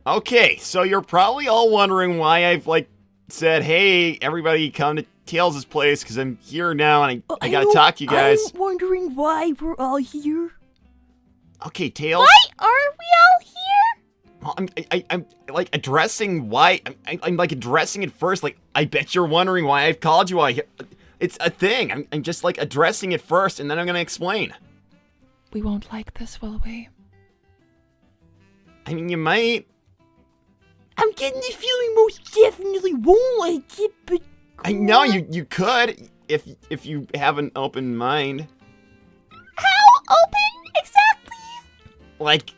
Okay, so you're probably all wondering why I've, said, hey, everybody come to Tails' place, because I'm here now, and I gotta talk to you guys. I'm wondering why we're all here. Okay, Tails. Why are we all here? Well, I'm addressing why. I'm addressing it first. I bet you're wondering why I've called you out here. It's a thing. I'm just, addressing it first, and then I'm gonna explain. We won't like this, will we? I mean, you might. I'm getting the feeling most definitely won't like it, but... I know, you could, if you have an open mind. How open exactly?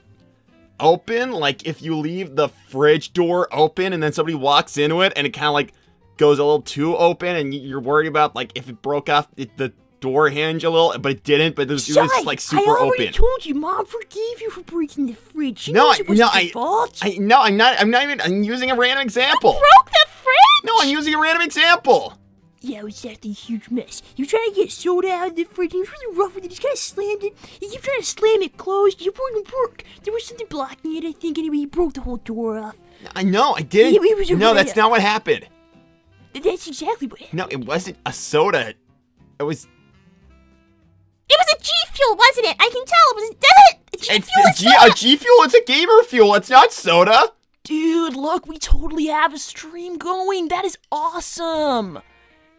Open? If you leave the fridge door open and then somebody walks into it and it kind of, goes a little too open and you're worried about, if it broke off the door hinge a little, but it didn't, but it was super open. I already told you, Mom forgave you for breaking the fridge. She No, knows it was no, your fault. I'm not even, I'm using a random example. Broke the fridge? No, I'm using a random example. Yeah, it was actually a huge mess. You tried to get soda out of the fridge, and it was really rough with it. You kind of slammed it. You kept trying to slam it closed. It wouldn't work. There was something blocking it, I think. Anyway, you broke the whole door off. I know, I didn't. It was No, that's not what happened. That's exactly what happened. No, it wasn't a soda. It was... It was a G Fuel, wasn't it? I can tell. It was a G Fuel. A G Fuel, it's a gamer fuel. It's not soda. Dude, look, we totally have a stream going. That is awesome.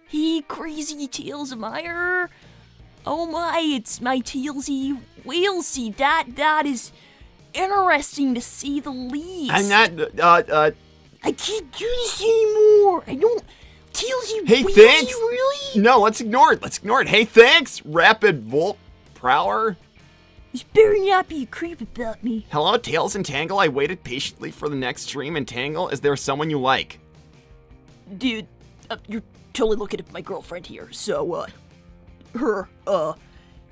Hey, crazy Tails admirer. Oh my, it's my Tailsy Whalesy. That is interesting to see the least. I'm not, I can't do this anymore. I don't... Tailsy Hey, Whalesy, thanks. really? No, let's ignore it. Hey, thanks, Rapid Volt Prowler. You better not be a creep about me. Hello, Tails and Tangle. I waited patiently for the next stream. And Tangle, is there someone you like? Dude, you're totally looking at my girlfriend here, so, her,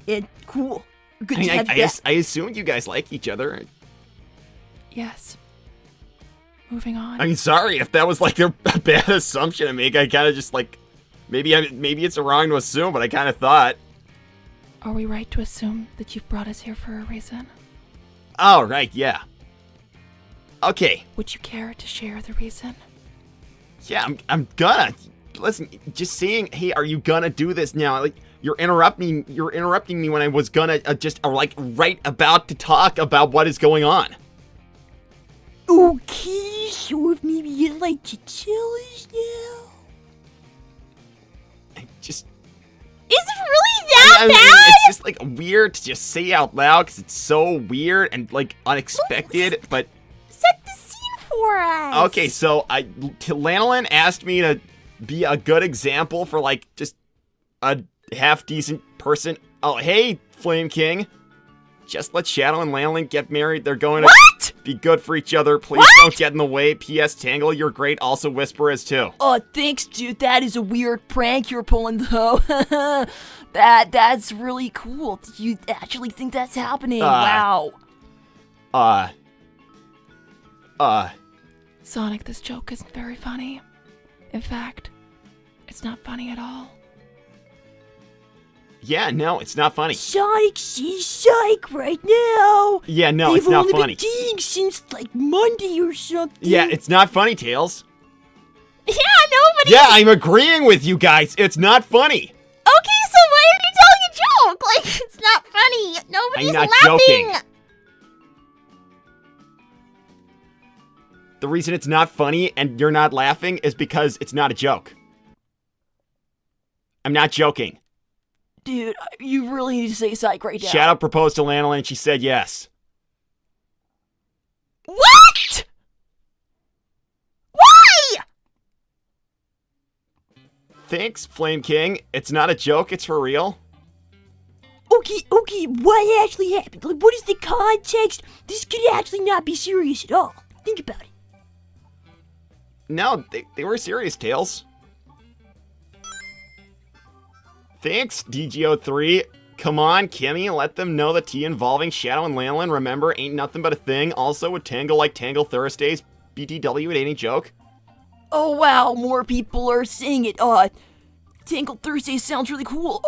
and cool. Good to have you back. I assumed you guys like each other. Yes. Moving on. I mean, sorry if that was, a bad assumption to make. I kind of just, maybe it's wrong to assume, but I kind of thought. Are we right to assume that you've brought us here for a reason? Oh, right, yeah. Okay. Would you care to share the reason? Yeah, I'm gonna. Listen, just saying, hey, are you gonna do this now? You're interrupting me when I was gonna right about to talk about what is going on. Okay, so if maybe you'd like to tell us now. Is it really that bad? It's just weird to just say out loud because it's so weird and unexpected, but... Set the scene for us. Okay, so Lanolin asked me to be a good example for just a half-decent person. Oh, hey, Flame King. Just let Shadow and Lanolin get married. They're going to be good for each other. Please don't get in the way. P.S. Tangle, you're great. Also, Whisper is too. Oh, thanks, dude. That is a weird prank you're pulling, though. That's really cool. Do you actually think that's happening? Wow. Sonic, this joke isn't very funny. In fact, it's not funny at all. Yeah, no, it's not funny. Sonic sees Psych right now. Yeah, no, it's not funny. They've only been dating since Monday or something. Yeah, it's not funny, Tails. Yeah, nobody. Yeah, I'm agreeing with you guys. It's not funny. Okay, so why are you telling a joke? It's not funny. Nobody's I'm not laughing. joking. The reason it's not funny and you're not laughing is because it's not a joke. I'm not joking. Dude, you really need to say Psych right now. Shadow proposed to Lanolin and she said yes. What? Why? Thanks, Flame King. It's not a joke, it's for real. Okay, what actually happened? What is the context? This could actually not be serious at all. Think about it. No, they were serious, Tails. Thanks, DGO3. Come on, Kimmy, let them know the tea involving Shadow and Lanolin, remember, ain't nothing but a thing. Also, would Tangle like Tangle Thursdays? BTW, it ain't a joke. Oh wow, more people are saying it. Tangle Thursday sounds really cool.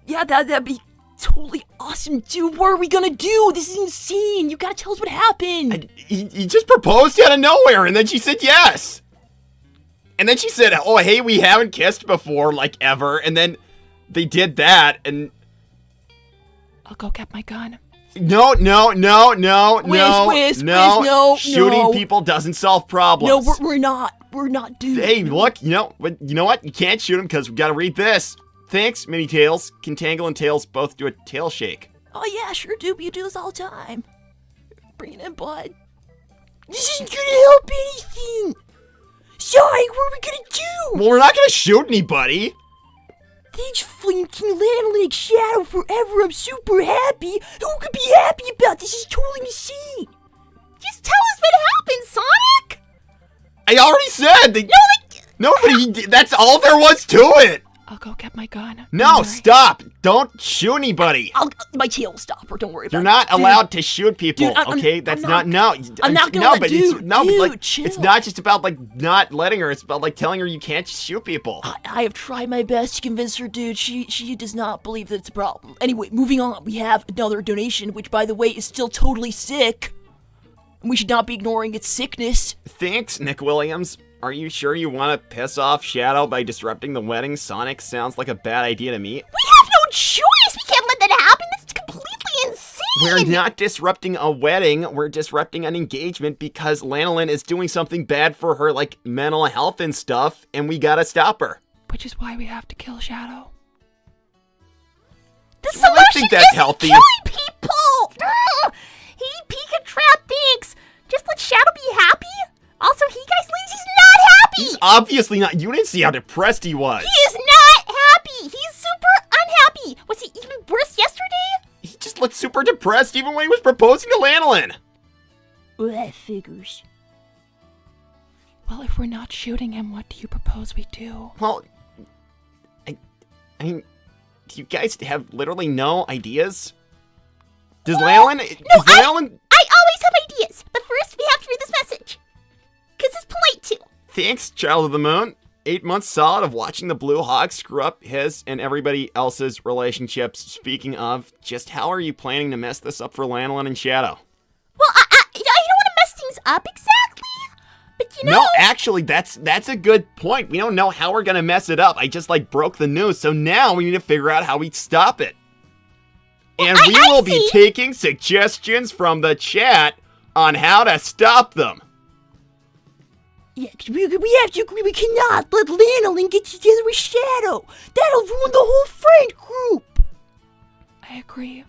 Yeah, that'd be totally awesome, dude. What are we gonna do? This is insane. You gotta tell us what happened. He just proposed out of nowhere, and then she said yes. And then she said, oh, hey, we haven't kissed before, like, ever. And then they did that, and... I'll go get my gun. No. Whiz, no. Shooting people doesn't solve problems. No, we're not. We're not, dude. Hey, look, you know what? You can't shoot him because we gotta read this. Thanks, Mini Tails. Can Tangle and Tails both do a tail shake? Oh, yeah, sure, dude. You do this all the time. Bring it in, bud. This isn't gonna help anything. Sorry, what are we gonna do? Well, we're not gonna shoot anybody. Thanks, Flame King Lanolin Shadow forever. I'm super happy. Who could be happy about this? Is totally insane. Just tell us what happened, Sonic! I already said that. Nobody. That's all there was to it. I'll go get my gun. No, stop. Don't shoot anybody. My tail will stop her. Don't worry about it. You're not allowed to shoot people, Dude, okay? I'm That's not no. I'm not gonna let chill. It's not just about, like, not letting her. It's about, like, telling her you can't shoot people. I have tried my best to convince her, dude. She does not believe that it's a problem. Anyway, moving on. We have another donation, which, by the way, is still totally sick. And we should not be ignoring its sickness. Thanks, Nick Williams. Are you sure you want to piss off Shadow by disrupting the wedding? Sonic sounds like a bad idea to me. We have no choice! We can't let that happen! That's completely insane! We're not disrupting a wedding. We're disrupting an engagement because Lanolin is doing something bad for her, like, mental health and stuff, and we gotta stop her. Which is why we have to kill Shadow. The solution I think that's is healthy. killing people! Hey, Pika Trap, thanks! Just let Shadow be happy? Also, he guys leaves, he's not happy! He's obviously not. You didn't see how depressed he was. He is not happy! He's super unhappy! Was he even worse yesterday? He just looked super depressed even when he was proposing to Lanolin. Well, that figures. Well, if we're not shooting him, what do you propose we do? Well, I mean, do you guys have literally no ideas? Does Lanolin... I always have ideas, but first we have to read this message. Because it's polite too. Thanks, Child of the Moon. 8 months solid of watching the Blue Hawk screw up his and everybody else's relationships. Speaking of, just how are you planning to mess this up for Lanolin and Shadow? Well, I don't want to mess things up exactly, but you know... No, actually, that's a good point. We don't know how we're gonna mess it up. I just, like, broke the news, so now we need to figure out how we stop it. And we will be taking suggestions from the chat on how to stop them. Yeah, cause we have to agree we cannot let Lanolin get together with Shadow. That'll ruin the whole friend group. I agree.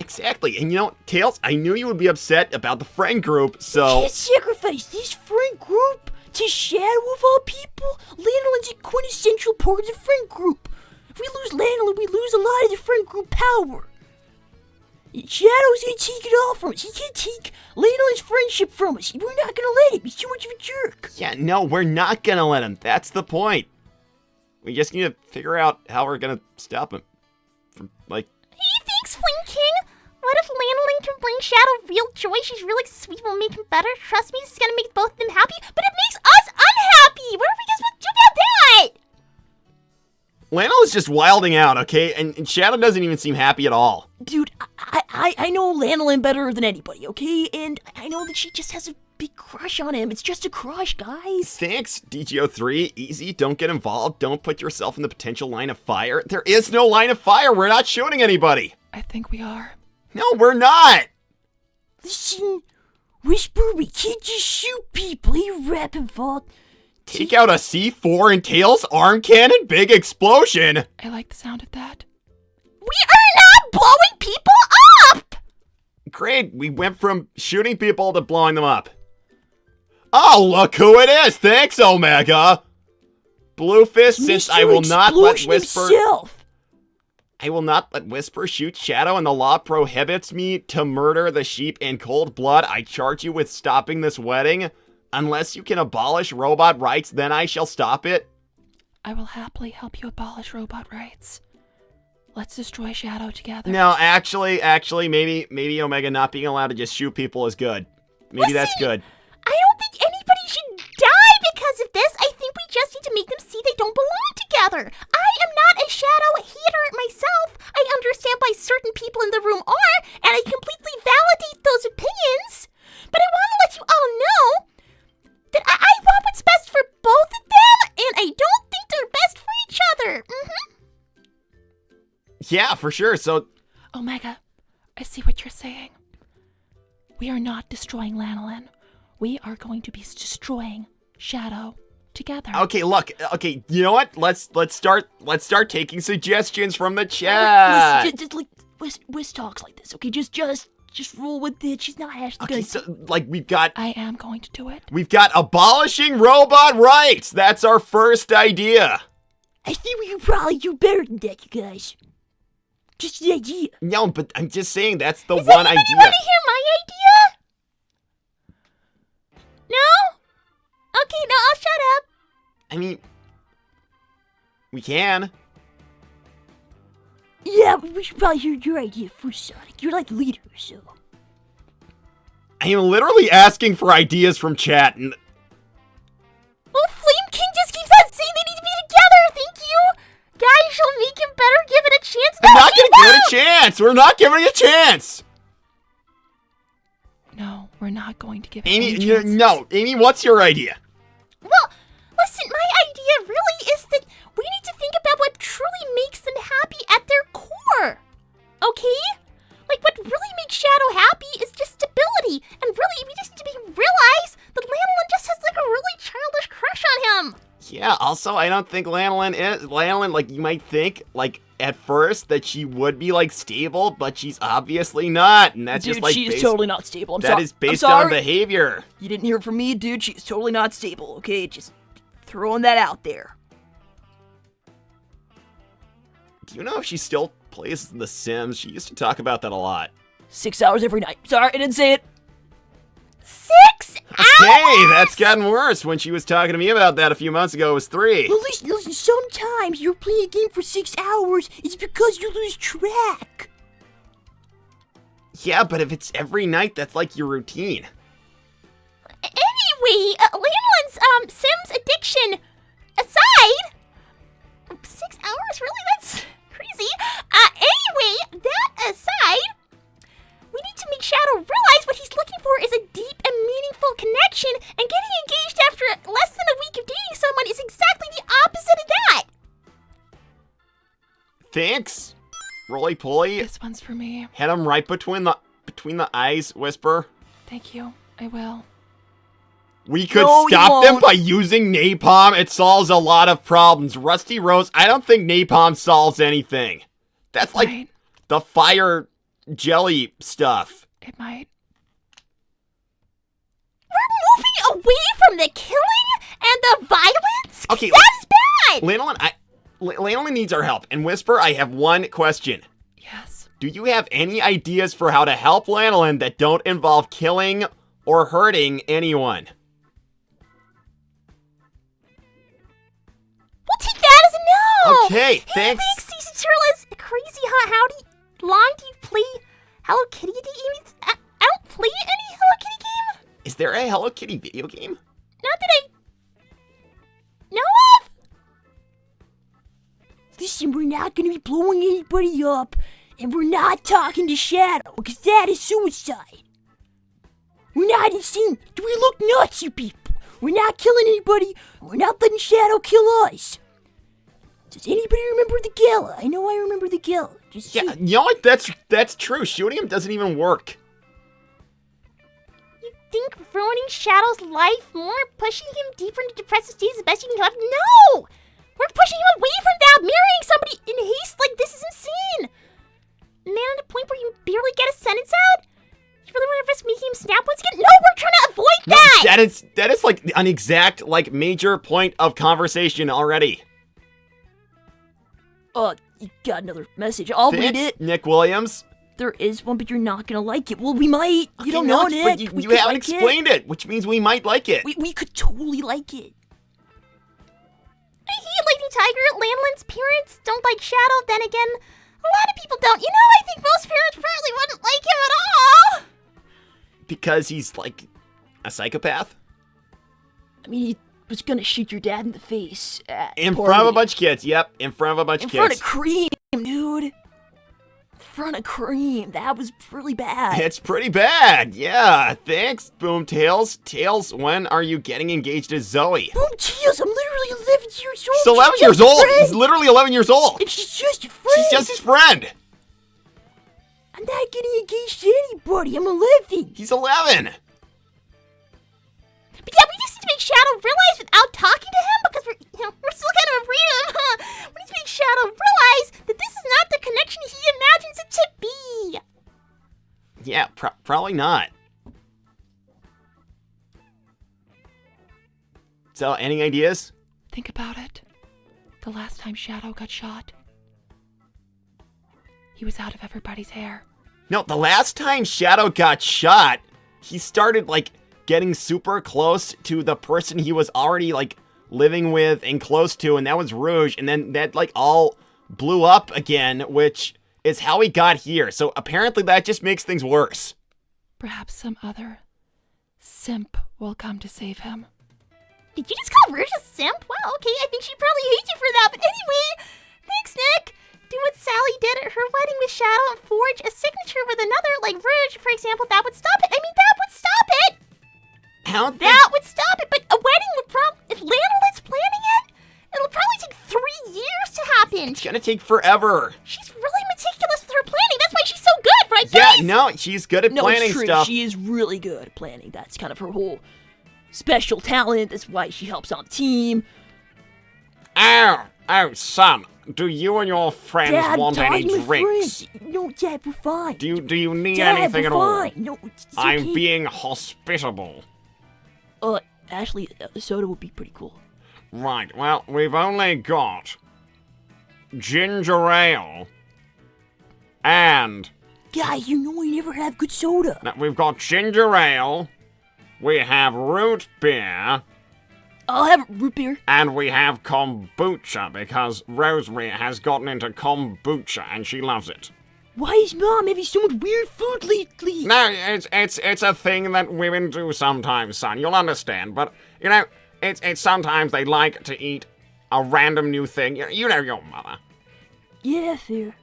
Exactly, and you know, Tails, I knew you would be upset about the friend group, so... We can't sacrifice this friend group to Shadow of all people. Lanolin's a quintessential part of the friend group. If we lose Lanolin, we lose a lot of the friend group power. Shadow's gonna take it all from us. He can't take Lanolin's friendship from us. We're not gonna let him. He's too much of a jerk. Yeah, no, we're not gonna let him. That's the point. We just need to figure out how we're gonna stop him. From, like... Hey, thanks, Fling King. What if Lanolin can bring Shadow real joy? She's really sweet, will make him better. Trust me, this is gonna make both of them happy, but it makes us unhappy. What are we supposed to do about that? Lanolin is just wilding out, okay? And Shadow doesn't even seem happy at all. Dude, I know Lanolin better than anybody, okay? And I know that she just has a big crush on him. It's just a crush, guys. Thanks, DGO3. Easy, don't get involved. Don't put yourself in the potential line of fire. There is no line of fire. We're not shooting anybody. I think we are. No, we're not. Listen, Whisper, we can't just shoot people. Hey, Rap involved. Take out a C4 and Tails arm cannon? Big explosion. I like the sound of that. We are not blowing people up! Great, we went from shooting people to blowing them up. Oh, look who it is! Thanks, Omega! Bluefist, since I will not let Whisper... himself. I will not let Whisper shoot Shadow, and the law prohibits me to murder the sheep in cold blood. I charge you with stopping this wedding. Unless you can abolish robot rights, then I shall stop it. I will happily help you abolish robot rights. Let's destroy Shadow together. No, actually, maybe Omega not being allowed to just shoot people is good. Maybe that's good. I don't think anybody should die because of this. I think we just need to make them see they don't belong together. I I am not a shadow hater myself. I understand why certain people in the room are, and I completely validate those opinions. But I want to let you all know that I want what's best for both of them, and I don't think they're best for each other. Yeah, for sure. So, Omega, I see what you're saying. We are not destroying Lanolin. We are going to be destroying Shadow together. okay, look. Okay, you know what? Let's start taking suggestions from the chat. Listen, just like Wiz talks like this, okay? Just roll with it. She's not actually Okay, gonna. so like we've got I am going to do it. abolishing robot rights. That's our first idea. I think we could probably do better than that, you guys. Just the idea. No, but I'm just saying that's the Does one anybody idea. want to hear my idea? No? Okay, no, I'll shut up. I mean, we can. Yeah, we should probably hear your idea first, Sonic. You're like the leader, so. I am literally asking for ideas from chat, and Well, Flame King just keeps on saying they need to be together. Thank you. Guys, you'll make him better. Give it a chance. I'm No, not you gonna give it won't. a chance. We're not giving it a chance. No, we're not going to give it Amy, any chances. no, Amy, what's your idea? Well, listen, my idea really is that we need to think about what truly makes them happy at their core. Okay? Like, what really makes Shadow happy is just stability. And really, we just need to realize that Lanolin just has, like, a really childish crush on him. Yeah, also, I don't think Lanolin, like, you might think, like, at first that she would be, like, stable, but she's obviously not, and that's Dude, just, like, she is totally not stable. I'm that sorry. is based I'm on sorry. behavior. You didn't hear it from me, dude. She's totally not stable, okay? Just throwing that out there. Do you know if she still plays The Sims? She used to talk about that a lot. 6 hours every night. Sorry, I didn't say it. 6 hours? Hey, that's gotten worse. When she was talking to me about that a few months ago, it was 3. Well, listen, sometimes you're playing a game for 6 hours. It's because you lose track. Yeah, but if it's every night, that's like your routine. Anyway, Lanolin's Sims addiction aside, 6 hours? Really? That's crazy. Anyway, that aside, we need to make Shadow realize what he's looking for is a deep and meaningful connection, and getting engaged after less than a week of dating someone is exactly the opposite of that. Thanks, Roly Poly. This one's for me. Hit him right between the eyes, Whisper. Thank you. I will. We could No, you stop them won't. by using napalm. It solves a lot of problems. Rusty Rose, I don't think napalm solves anything. That's like Right. the fire jelly stuff. It might. We're moving away from the killing and the violence? Okay, That is bad! Lanolin needs our help. And Whisper, I have one question. Yes. Do you have any ideas for how to help Lanolin that don't involve killing or hurting anyone? We'll take that as a no! Okay, Hey, thanks. Season Turtle is crazy, huh? How long do you play Hello Kitty? I don't play any Hello Kitty game. Is there a Hello Kitty video game? Not that I know of. Listen, we're not gonna be blowing anybody up, and we're not talking to Shadow, because that is suicide. We're not insane. Do we look nuts, you people? We're not killing anybody. We're not letting Shadow kill us. Does anybody remember the gala? I know I remember the gala. Just Yeah, saying. you know what? That's true. Shooting him doesn't even work. You think ruining Shadow's life more, pushing him deeper into depressive states is the best you can come up? No! We're pushing him away from that. Marrying somebody in haste like this is insane. Man, at a point where you barely get a sentence out? You really want to risk making him snap once again? No, we're trying to avoid No, that! that is like an exact like major point of conversation already. You got another message. I'll read Thanks, it. Nick Williams. There is one, but you're not gonna like it. Well, we might. Okay, You don't no, know, but Nick. You haven't explained it, which means we might like it. We could totally like it. I hate Lady Tiger. Lanlin's parents don't like Shadow. Then again, a lot of people don't. You know, I think most parents probably wouldn't like him at all. Because he's like a psychopath. I mean, he was gonna shoot your dad in the face. In front of a bunch of kids. Yep, in front of a bunch of kids. In front of Cream, dude. In front of Cream. That was really bad. It's pretty bad. Yeah, thanks, Boomtails. Tails, when are you getting engaged to Zoe? Boomtails, I'm literally 11 years old. He's 11 years old. He's literally 11 years old. And she's just a friend. She's just his friend. I'm not getting engaged to anybody. I'm 11. He's 11. But yeah, we just need to make Shadow realize without talking to him, because we're still kind of afraid of him, huh? We need to make Shadow realize that this is not the connection he imagines it to be. Yeah, probably not. So, any ideas? Think about it. The last time Shadow got shot, he was out of everybody's hair. No, the last time Shadow got shot, he started, like, getting super close to the person he was already, like, living with and close to, and that was Rouge, and then that, like, all blew up again, which is how he got here. So apparently that just makes things worse. Perhaps some other simp will come to save him. Did you just call Rouge a simp? Wow, okay, I think she probably hates you for that, but anyway, thanks, Nick. Do what Sally did at her wedding with Shadow and forge a signature with another, like Rouge, for example. That would stop it. I mean, that would stop it. That would stop it, but a wedding would probably, if Lanolyn's planning it, it'll probably take 3 years to happen. It's gonna take forever. She's really meticulous with her planning. That's why she's so good, right, guys? Yeah, no, she's good at planning it's true. stuff. She is really good at planning. That's kind of her whole special talent. That's why she helps on team. Oh, son, do you and your friends Dad, want any my drinks? friends. No, Dad, we're fine. Do you need Dad, anything we're at all? fine. No, it's I'm okay. being hospitable. Ashley, a soda would be pretty cool. Right, well, we've only got ginger ale and... Guys, you know I never have good soda. Now, we've got ginger ale, we have root beer, I'll have root beer. and we have kombucha, because Rosemary has gotten into kombucha and she loves it. Why is Mom having so much weird food lately? No, it's a thing that women do sometimes, son. You'll understand, but, you know, it's sometimes they like to eat a random new thing. You know your mother. Yeah, fair.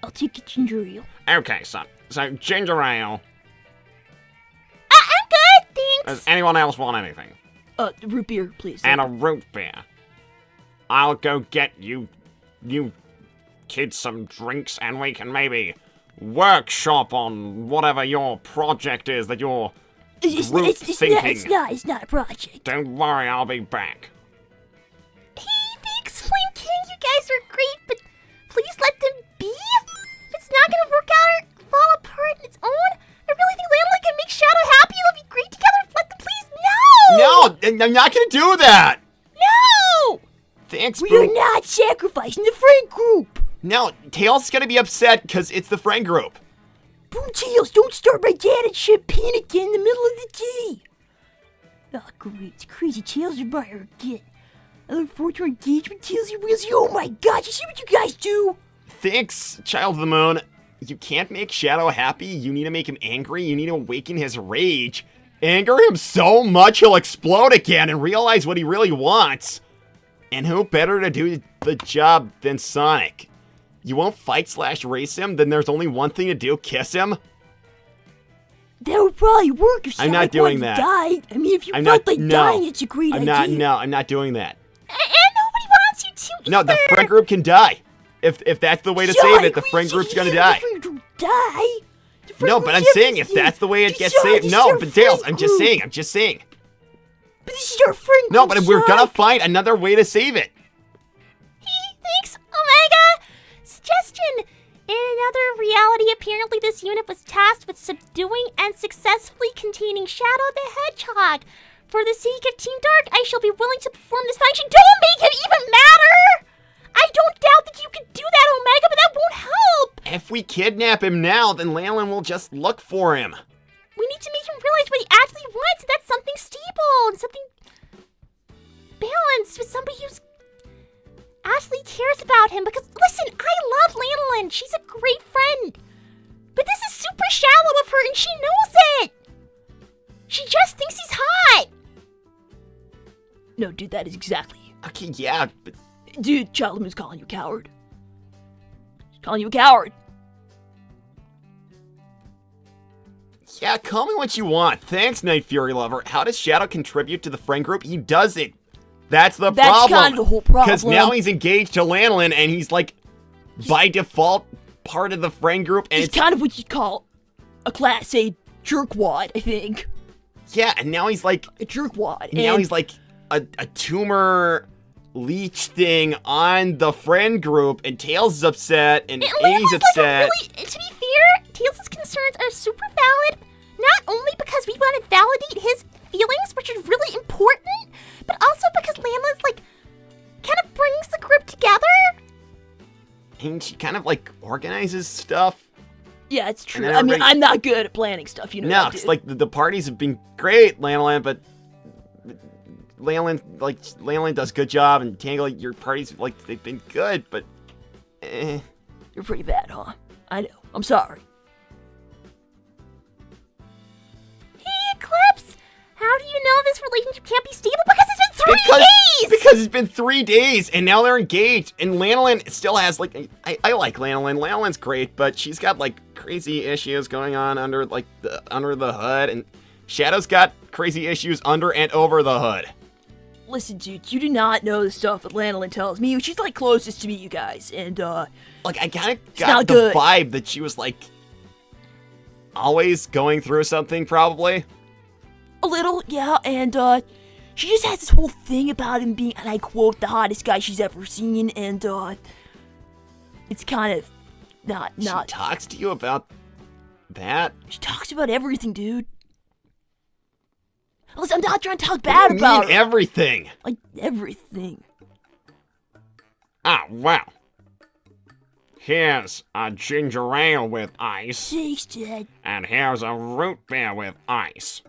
I'll take a ginger ale. Okay, son. So, ginger ale. I'm good, thanks. Does anyone else want anything? Root beer, please. And a root beer. I'll go get you kids some drinks, and we can maybe workshop on whatever your project is that you're It's thinking. not a project. Don't worry, I'll be back. Hey, thanks, Flame King. You guys are great, but please let them be. If it's not gonna work out or fall apart on its own, I really think Lanolyn can make Shadow happy. They'll be great together. Let them please. No! No, I'm not gonna do that! No! Thanks, We are Boo. not sacrificing the friend group. No, Tails gonna be upset because it's the friend group. Boomtails, don't start my dad and champagne again in the middle of the day. Oh, great. It's crazy. Tails and I are again. I look forward to our engagement, Tails and Wheelsy. Oh my god, you see what you guys do? Thanks, Child of the Moon. You can't make Shadow happy. You need to make him angry. You need to awaken his rage. Anger him so much he'll explode again and realize what he really wants. And who better to do the job than Sonic? You won't fight/race him? Then there's only one thing to do, kiss him? That would probably work if I'm Sonic not doing wanted that. to die. I mean, if you I'm felt not- like no. dying, it's a great idea. I'm not doing that. And nobody wants you to No, the either. friend group can die. If that's the way to save it, the friend group's gonna die. The friend group die? The friend No, but I'm group's saying if everything. that's the way it gets Sorry, saved. this No, is but our Tails, friend I'm just group. saying. But this is our friend No, group, but we're gonna Sonic. find another way to save it. Thanks, Omega! Suggestion! In another reality, apparently this unit was tasked with subduing and successfully containing Shadow the Hedgehog. For the sake of Team Dark, I shall be willing to perform this function. Don't make it even matter! I don't doubt that you could do that, Omega, but that won't help! If we kidnap him now, then Lanolyn will just look for him. We need to make him realize what he actually wants, and that's something stable and something balanced with somebody who's Ashley cares about him. Because, listen, I love Lanolyn. She's a great friend. But this is super shallow of her, and she knows it. She just thinks he's No, dude, that is exactly. Okay, yeah, but Dude, Child Moon's calling you a coward. He's calling you a coward. yeah, call me what you want. Thanks, Night Fury Lover. How does Shadow contribute to the friend group? He doesn't. That's the That's problem. kind of the whole problem. Because now he's engaged to Lanolin, and he's like, by default, part of the friend group. And He's kind of what you'd call a Class A jerkwad, I think. yeah, and now he's like, A jerkwad. now and he's like a tumor leech thing on the friend group, and Tails is upset, and Amy's upset. Like to be fair, Tails' concerns are super valid. Not only because we want to validate his feelings, which is really important, but also because Lana's like kind of brings the group together. And she kind of like organizes stuff. Yeah, it's true. then I mean, everybody- I'm not good at planning stuff, you know. No, that, it's dude. like the parties have been great, Lanolin, but Lanolin does a good job, and Tangle, your parties like they've been good, but You're pretty bad, huh? I know. I'm sorry. Hey, Eclipse, how do you know this relationship can't be stable? Because it's been 3 days! because it's been 3 days, and now they're engaged, and Lanolin still has like I like Lanolin. Lanolin's great, but she's got like crazy issues going on under the hood, and Shadow's got crazy issues under and over the hood. Listen, dude, you do not know the stuff that Lanolin tells me. She's like closest to me, you guys, and Like I kind of got not the good. vibe that she was like always going through something, probably. a little, yeah, and she just has this whole thing about him being, and I quote, the hottest guy she's ever seen, and it's kind of She not. talks to you about that. She talks about everything, dude. Listen, I'm not trying to talk What bad do you about mean her. everything. Like everything. Ah, well. Here's a ginger ale with ice, Thanks, Dad. and here's a root beer with ice.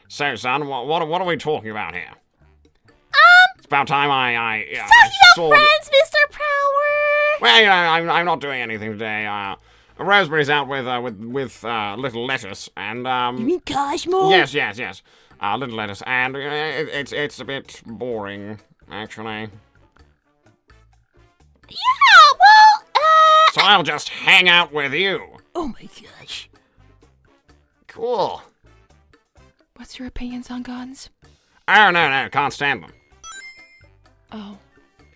So, son, what are we talking about here? It's about time I saw... Friends, Mr. Prower! Well, you know, I'm not doing anything today. Rosemary's out with little lettuce, and You mean Cosmo? yes, little lettuce, and it's a bit boring, actually. Yeah, well, So I'll just hang out with you. Oh my gosh. Cool. What's your opinions on guns? Oh, no, can't stand them. Oh.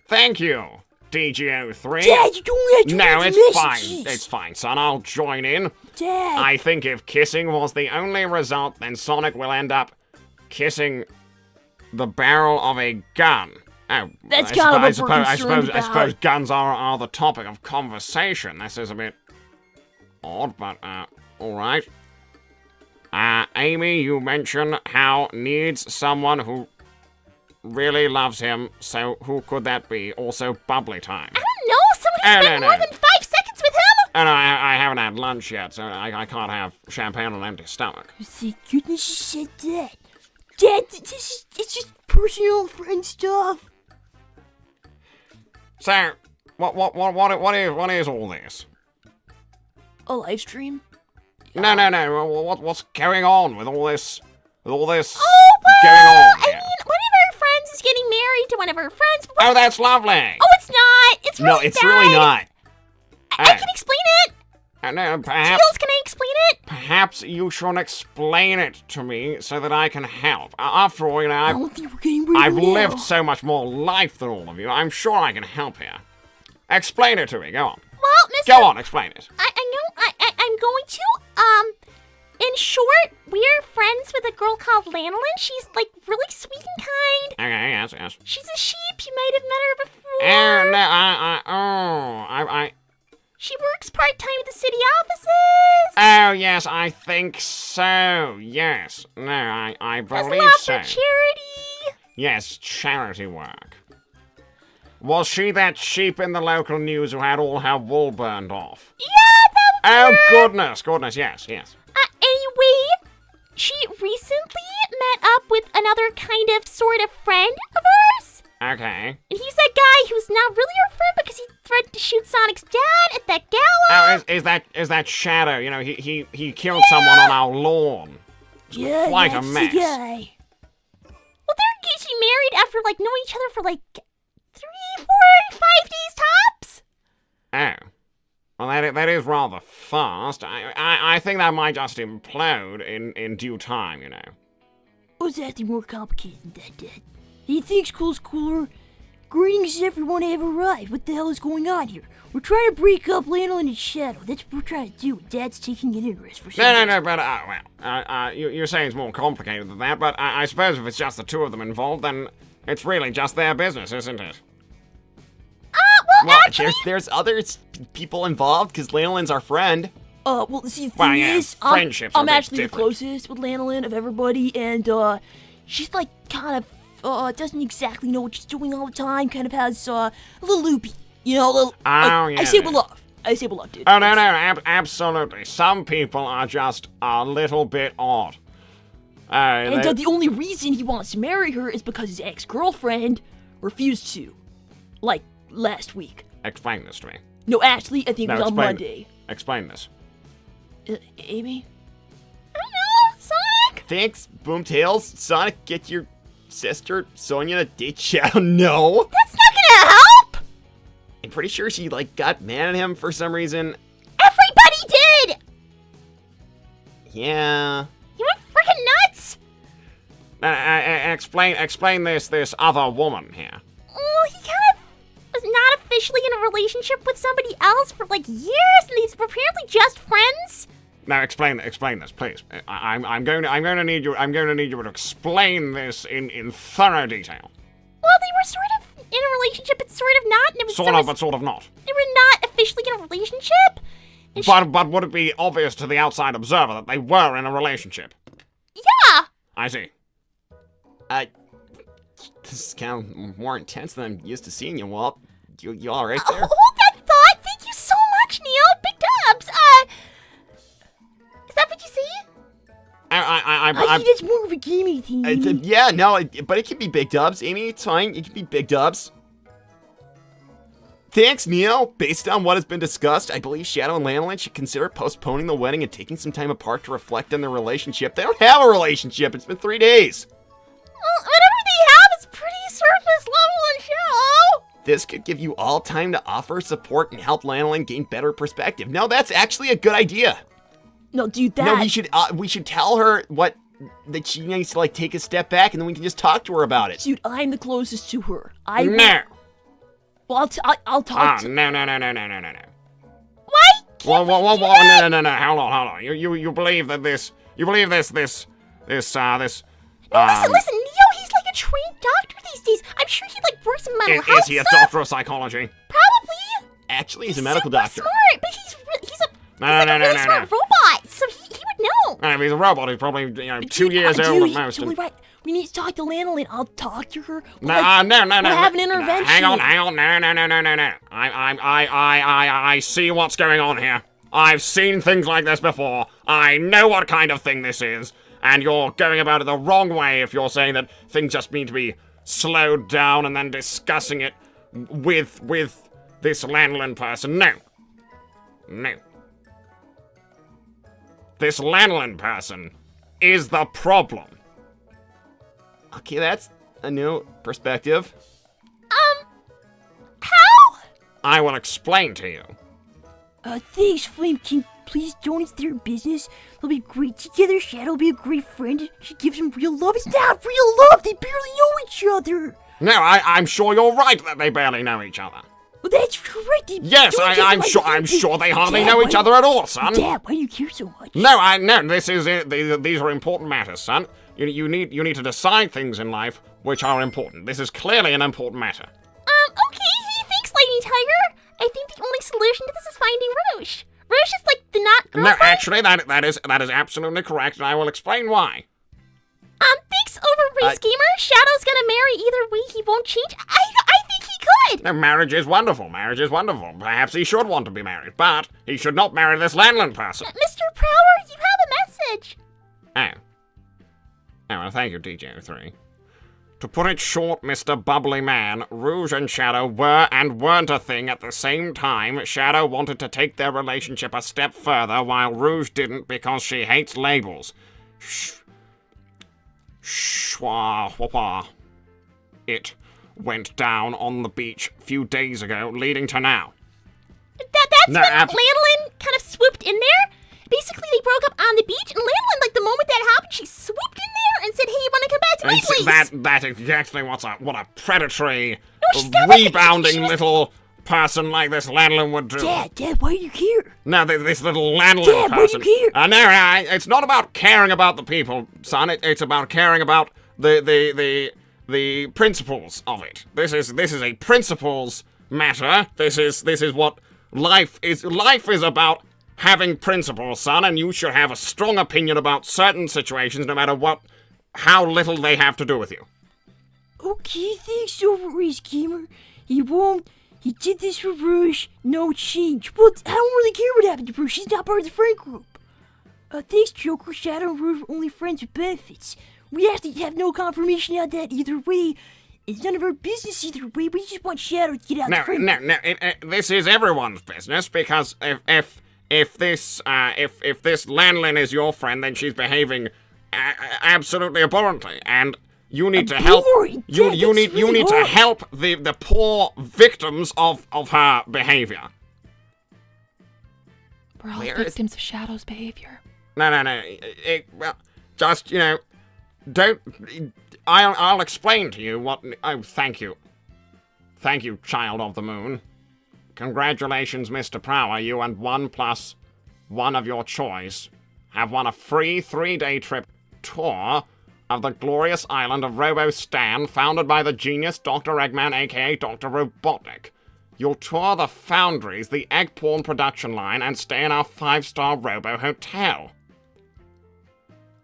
Thank you, DGO3. Dad, you don't have to No, read it's messages. fine. It's fine, son. I'll join in. Dad. I think if kissing was the only result, then Sonic will end up kissing the barrel of a gun. Oh, That's kind of what we're I concerned suppose about. guns are the topic of conversation. This is a bit odd, but all right. Amy, you mentioned how needs someone who really loves him. So who could that be? Also, bubbly time. I don't know, somebody spent no. more than 5 seconds with him? And I haven't had lunch yet, so I can't have champagne on an empty stomach. Thank goodness you said that. Dad, it's just personal friend stuff. So, what is all this? A live stream? No. What's going on with all this? With all this Oh, well, going on? I here? mean, one of our friends is getting married to one of our friends. But Oh, that's lovely. oh, it's not. It's really No, it's bad. really not. I can explain it. No, perhaps Tails, can I explain it? perhaps you should explain it to me so that I can help. After all, you know, I don't think we're getting rid I've of now. lived so much more life than all of you. I'm sure I can help here. Explain it to me. Go on. Well, Mr. Go on. Explain it. I know. I'm going to. In short, we're friends with a girl called Lanolin. She's like really sweet and kind. Okay. Yes. She's a sheep. You might have met her before. No. She works part-time at the city offices. Oh, yes, I think so. Yes. No, I Does a believe lot so. for charity. Yes, charity work. Was she that sheep in the local news who had all her wool burned off? Yeah, that was her. Goodness, yes. Anyway, she recently met up with another kind of sort of friend of ours. Okay. And he's that guy who's not really our friend because he threatened to shoot Sonic's dad at that gala. Oh, is that Shadow? You know, he killed someone on our lawn. Yeah, Quite a that's mess. the guy. Well, they're engaged to be married after, like, knowing each other for, like, 3, 4, 5 days tops? Oh. Well, that is rather fast. I think that might just implode in due time, you know. Oh, it's actually more complicated than that, Dad. He thinks cool's cooler. Greetings, everyone have arrived. What the hell is going on here? We're trying to break up Lanolin and Shadow. That's what we're trying to do. Dad's taking an interest for some reason. No, but, you're saying it's more complicated than that, but I suppose if it's just the two of them involved, then it's really just their business, isn't it? Well, actually... There's other people involved, because Lanolin's our friend. Well, see, the thing is, friendships I'm are a bit actually the different. closest with Lanolin of everybody, and, she's, like, kind of, doesn't exactly know what she's doing all the time, kind of has, a little loopy, you know, a little... I say with love. I say with love, dude. Oh, no, absolutely. Some people are just a little bit odd. And the only reason he wants to marry her is because his ex-girlfriend refused to. Like, last week. Explain this to me. No, actually, I think it was on explain Monday. Explain this. Amy? I don't know, Sonic? Thanks, Boomtails. Sonic, get your sister, Sonia, to date Shadow. No. That's not gonna help! I'm pretty sure she, like, got mad at him for some reason. Everybody did! Yeah. You went freaking nuts! Explain this other woman here. Well, he kind of was not officially in a relationship with somebody else for, like, years, and these were apparently just friends. Now explain this, please. I'm going to need you to explain this in thorough detail. Well, they were sort of in a relationship, but sort of not, and it was Sort of, but sort of not. They were not officially in a relationship. And But would it be obvious to the outside observer that they were in a relationship? yeah! I see. This is kind of more intense than I'm used to seeing you, Walt. You all right there? Hold that thought! Thank you so much, Neil! Big dubs! Is that what you see? I think it's more of a gaming thing, Amy. Yeah, no, but it can be big dubs, Amy. It's fine. It can be big dubs. Thanks, Neo. Based on what has been discussed, I believe Shadow and Lanolin should consider postponing the wedding and taking some time apart to reflect on their relationship. They don't have a relationship. It's been 3 days. Well, whatever they have is pretty surface level and shallow. This could give you all time to offer support and help Lanolin gain better perspective. No, that's actually a good idea. No, dude, that... No, we should tell her that she needs to, like, take a step back, and then we can just talk to her about it. Dude, I'm the closest to her. No. Well, I'll talk to... No. Why? Well, no. Hold on. You believe that this... You believe this... No, listen, Neo, he's like a trained doctor these days. I'm sure he, like, works in mental health Is he a stuff. doctor of psychology? Probably. Actually, he's a medical super doctor. smart, but he's a really smart robot, so he would know. If he's a robot, he's probably, 2 years old at most. Totally right. We need to talk to Lanolin. I'll talk to her. No. We'll have an intervention. Hang on. No. I see what's going on here. I've seen things like this before. I know what kind of thing this is. And you're going about it the wrong way if you're saying that things just need to be slowed down and then discussing it with this Lanolin person. No. This Lanolin person is the problem. Okay, that's a new perspective. How? I will explain to you. Thanks, Flame King. Please don't. It's their business. They'll be great together. Shadow'll be a great friend. She gives him real love. It's not real love. They barely know each other. No, I'm sure you're right that they barely know each other. Well, that's correct. Yes, I'm sure they hardly know each other at all, son. Dad, why do you care so much? No, this is it. These are important matters, son. You need to decide things in life which are important. This is clearly an important matter. Okay, thanks, Lightning Tiger. I think the only solution to this is finding Rouge. Rouge is like the not girlfriend. No, actually, that is absolutely correct, and I will explain why. Thanks, Overrace Gamer. Shadow's gonna marry either way. He won't change. I think he could. No, marriage is wonderful. Perhaps he should want to be married, but he should not marry this Lanolin person. Mr. Prower, you have a message. Oh, well, thank you, DJ03. To put it short, Mr. Bubbly Man, Rouge and Shadow were and weren't a thing at the same time. Shadow wanted to take their relationship a step further, while Rouge didn't because she hates labels. it went down on the beach a few days ago, leading to now. That's No, when abs- Lanolin kind of swooped in there. Basically, they broke up on the beach, and Lanolin, like, the moment that happened, she swooped in there and said, hey, you want to come back to my place? That's exactly what a predatory, she's not like- rebounding she was- little person like this Lanolin would do. Dad, why do you care? No, this little Lanolin Dad, why do person. you care? No, it's not about caring about the people, son. It's about caring about the principles of it. This is a principles matter. This is what life is. Life is about having principles, son, and you should have a strong opinion about certain situations, no matter how little they have to do with you. Okay, thanks, Overrace Gamer. He did this for Rouge. No change. Well, I don't really care what happened to Rouge. She's not part of the friend group. Thanks, Joker. Shadow and Rouge are only friends with benefits. We actually have no confirmation on that either way. It's none of our business either way. We just want Shadow to get out the friend group. This is everyone's business, because if this Lanolin is your friend, then she's behaving absolutely abhorrently, and you need to help. You need to help the poor victims of her behavior. We're all victims of Shadow's behavior. No. Well, just don't. I'll explain to you what. Oh, thank you, child of the moon. Congratulations, Mr. Prower. You and 1+1 of your choice have won a free 3-day trip tour of the glorious island of Robo-Stan, founded by the genius Dr. Eggman, aka Dr. Robotnik. You'll tour the foundries, the egg porn production line, and stay in our 5-star Robo Hotel.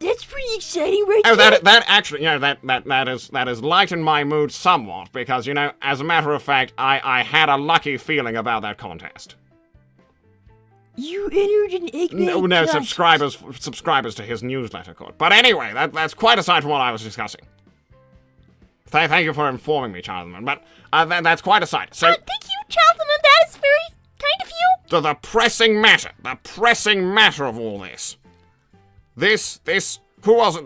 That's pretty exciting, right? Oh, there? that actually, that has lightened my mood somewhat, because, as a matter of fact, I had a lucky feeling about that contest. You entered an Eggman No, contest. subscribers to his newsletter could. But anyway, that's quite aside from what I was discussing. Thank you for informing me, Charlesman, but that's quite aside. So, Thank you, Charlesman. That is very kind of you. to the pressing matter of all this. Who was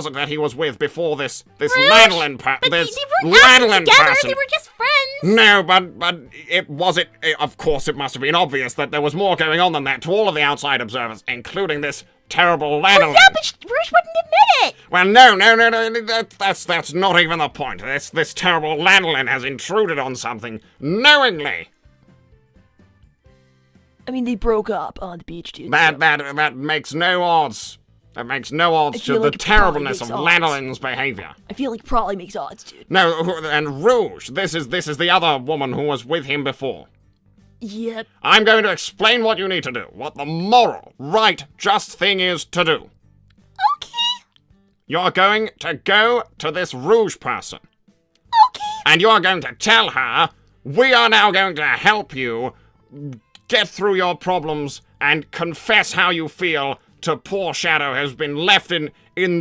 it that he was with before this Lanolin But they this weren't acting Lanolin together. person? They were just friends. No, but of course it must have been obvious that there was more going on than that to all of the outside observers, including this terrible Lanolin. Yeah, but Rouge wouldn't admit it. Well, no, that's not even the point. This terrible Lanolin has intruded on something knowingly. I mean, they broke up on the beach, dude. That makes no odds. That makes no odds to feel the like it probably terribleness of makes odds. Lanolin's behavior. I feel like probably makes odds, dude. No, and Rouge, this is the other woman who was with him before. Yep. I'm going to explain what you need to do, what the moral, right, just thing is to do. Okay. You're going to go to this Rouge person. Okay. And you're going to tell her, we are now going to help you get through your problems and confess how you feel to poor Shadow who's been left in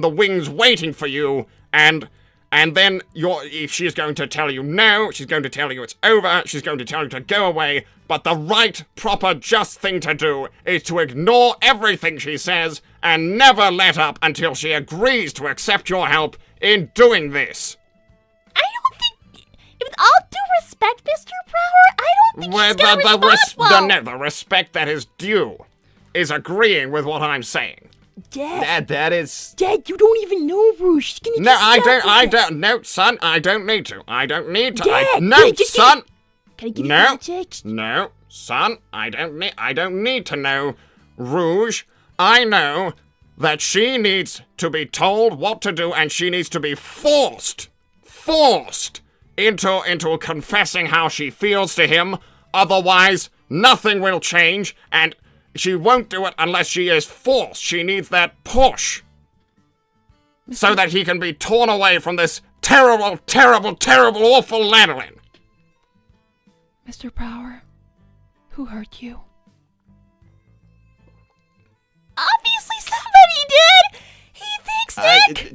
the wings waiting for you, and then if she's going to tell you no, she's going to tell you it's over, she's going to tell you to go away, but the right, proper, just thing to do is to ignore everything she says and never let up until she agrees to accept your help in doing this. I don't think, with all due respect, Mr. Prower, I don't think she's gonna respond well. The respect that is due is agreeing with what I'm saying. Dad, Dad, you don't even know Rouge. She's gonna No, kiss I you don't, out I for that. don't, no, son, I don't need to. Dad, No, just son! Can I give you No, context? no, son, I don't need to know. Rouge, I know that she needs to be told what to do, and she needs to be forced into confessing how she feels to him. Otherwise, nothing will change, and she won't do it unless she is forced. She needs that push. So that he can be torn away from this terrible, terrible, terrible, awful Lanolin. Mr. Prower, who hurt you? Obviously somebody did. He thinks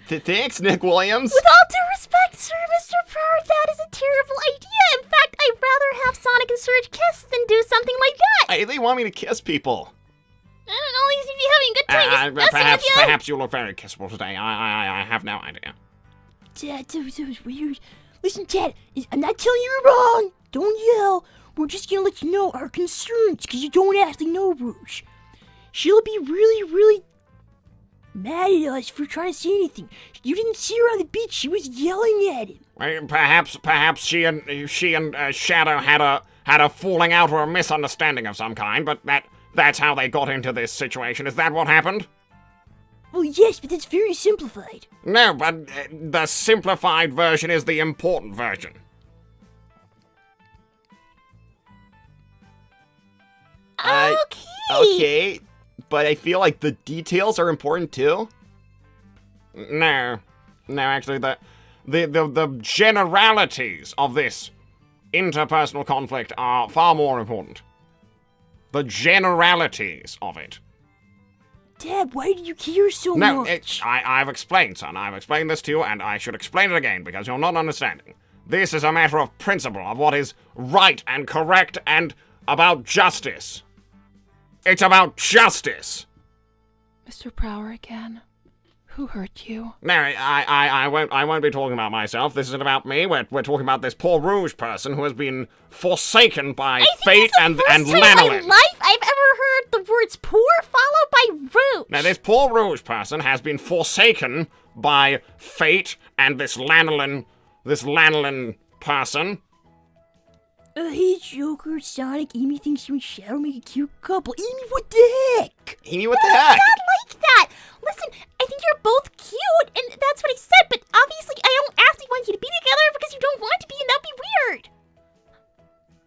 Nick. thanks, Nick Williams. With all due respect, sir, Mr. Prower, that is a terrible idea. In fact, I'd rather have Sonic and Surge kiss than do something like that. They want me to kiss people. I don't know, he's be having a good time. Just messing with you. Perhaps you look very kissable today. I have no idea. Dad, that was weird. Listen, Ted, I'm not telling you you're wrong. Don't yell. We're just gonna let you know our concerns, because you don't actually know Rouge. She'll be really, really mad at us for trying to say anything. You didn't see her on the beach. She was yelling at him. Well, perhaps she and Shadow had a falling out or a misunderstanding of some kind, but that's how they got into this situation. Is that what happened? Well, yes, but it's very simplified. No, but the simplified version is the important version. Okay, but I feel like the details are important too. No, actually, the generalities of this interpersonal conflict are far more important. The generalities of it. Dad, why do you care so No, much? I've explained, son. I've explained this to you, and I should explain it again, because you're not understanding. This is a matter of principle, of what is right and correct, and about justice. It's about justice! Mr. Prower again. Who hurt you? No, I won't be talking about myself. This isn't about me. We're talking about this poor Rouge person who has been forsaken by fate and First time lanolin. in my life I've ever heard the words poor followed by Rouge. Now, this poor Rouge person has been forsaken by fate and this lanolin person. Hey, Joker, Sonic, Amy thinks you and Shadow make a cute couple. Amy, what the heck? Amy, what the heck? Not like that. Listen, I think you're both cute, and that's what I said, but obviously I don't actually want you to be together because you don't want to be, and that'd be weird.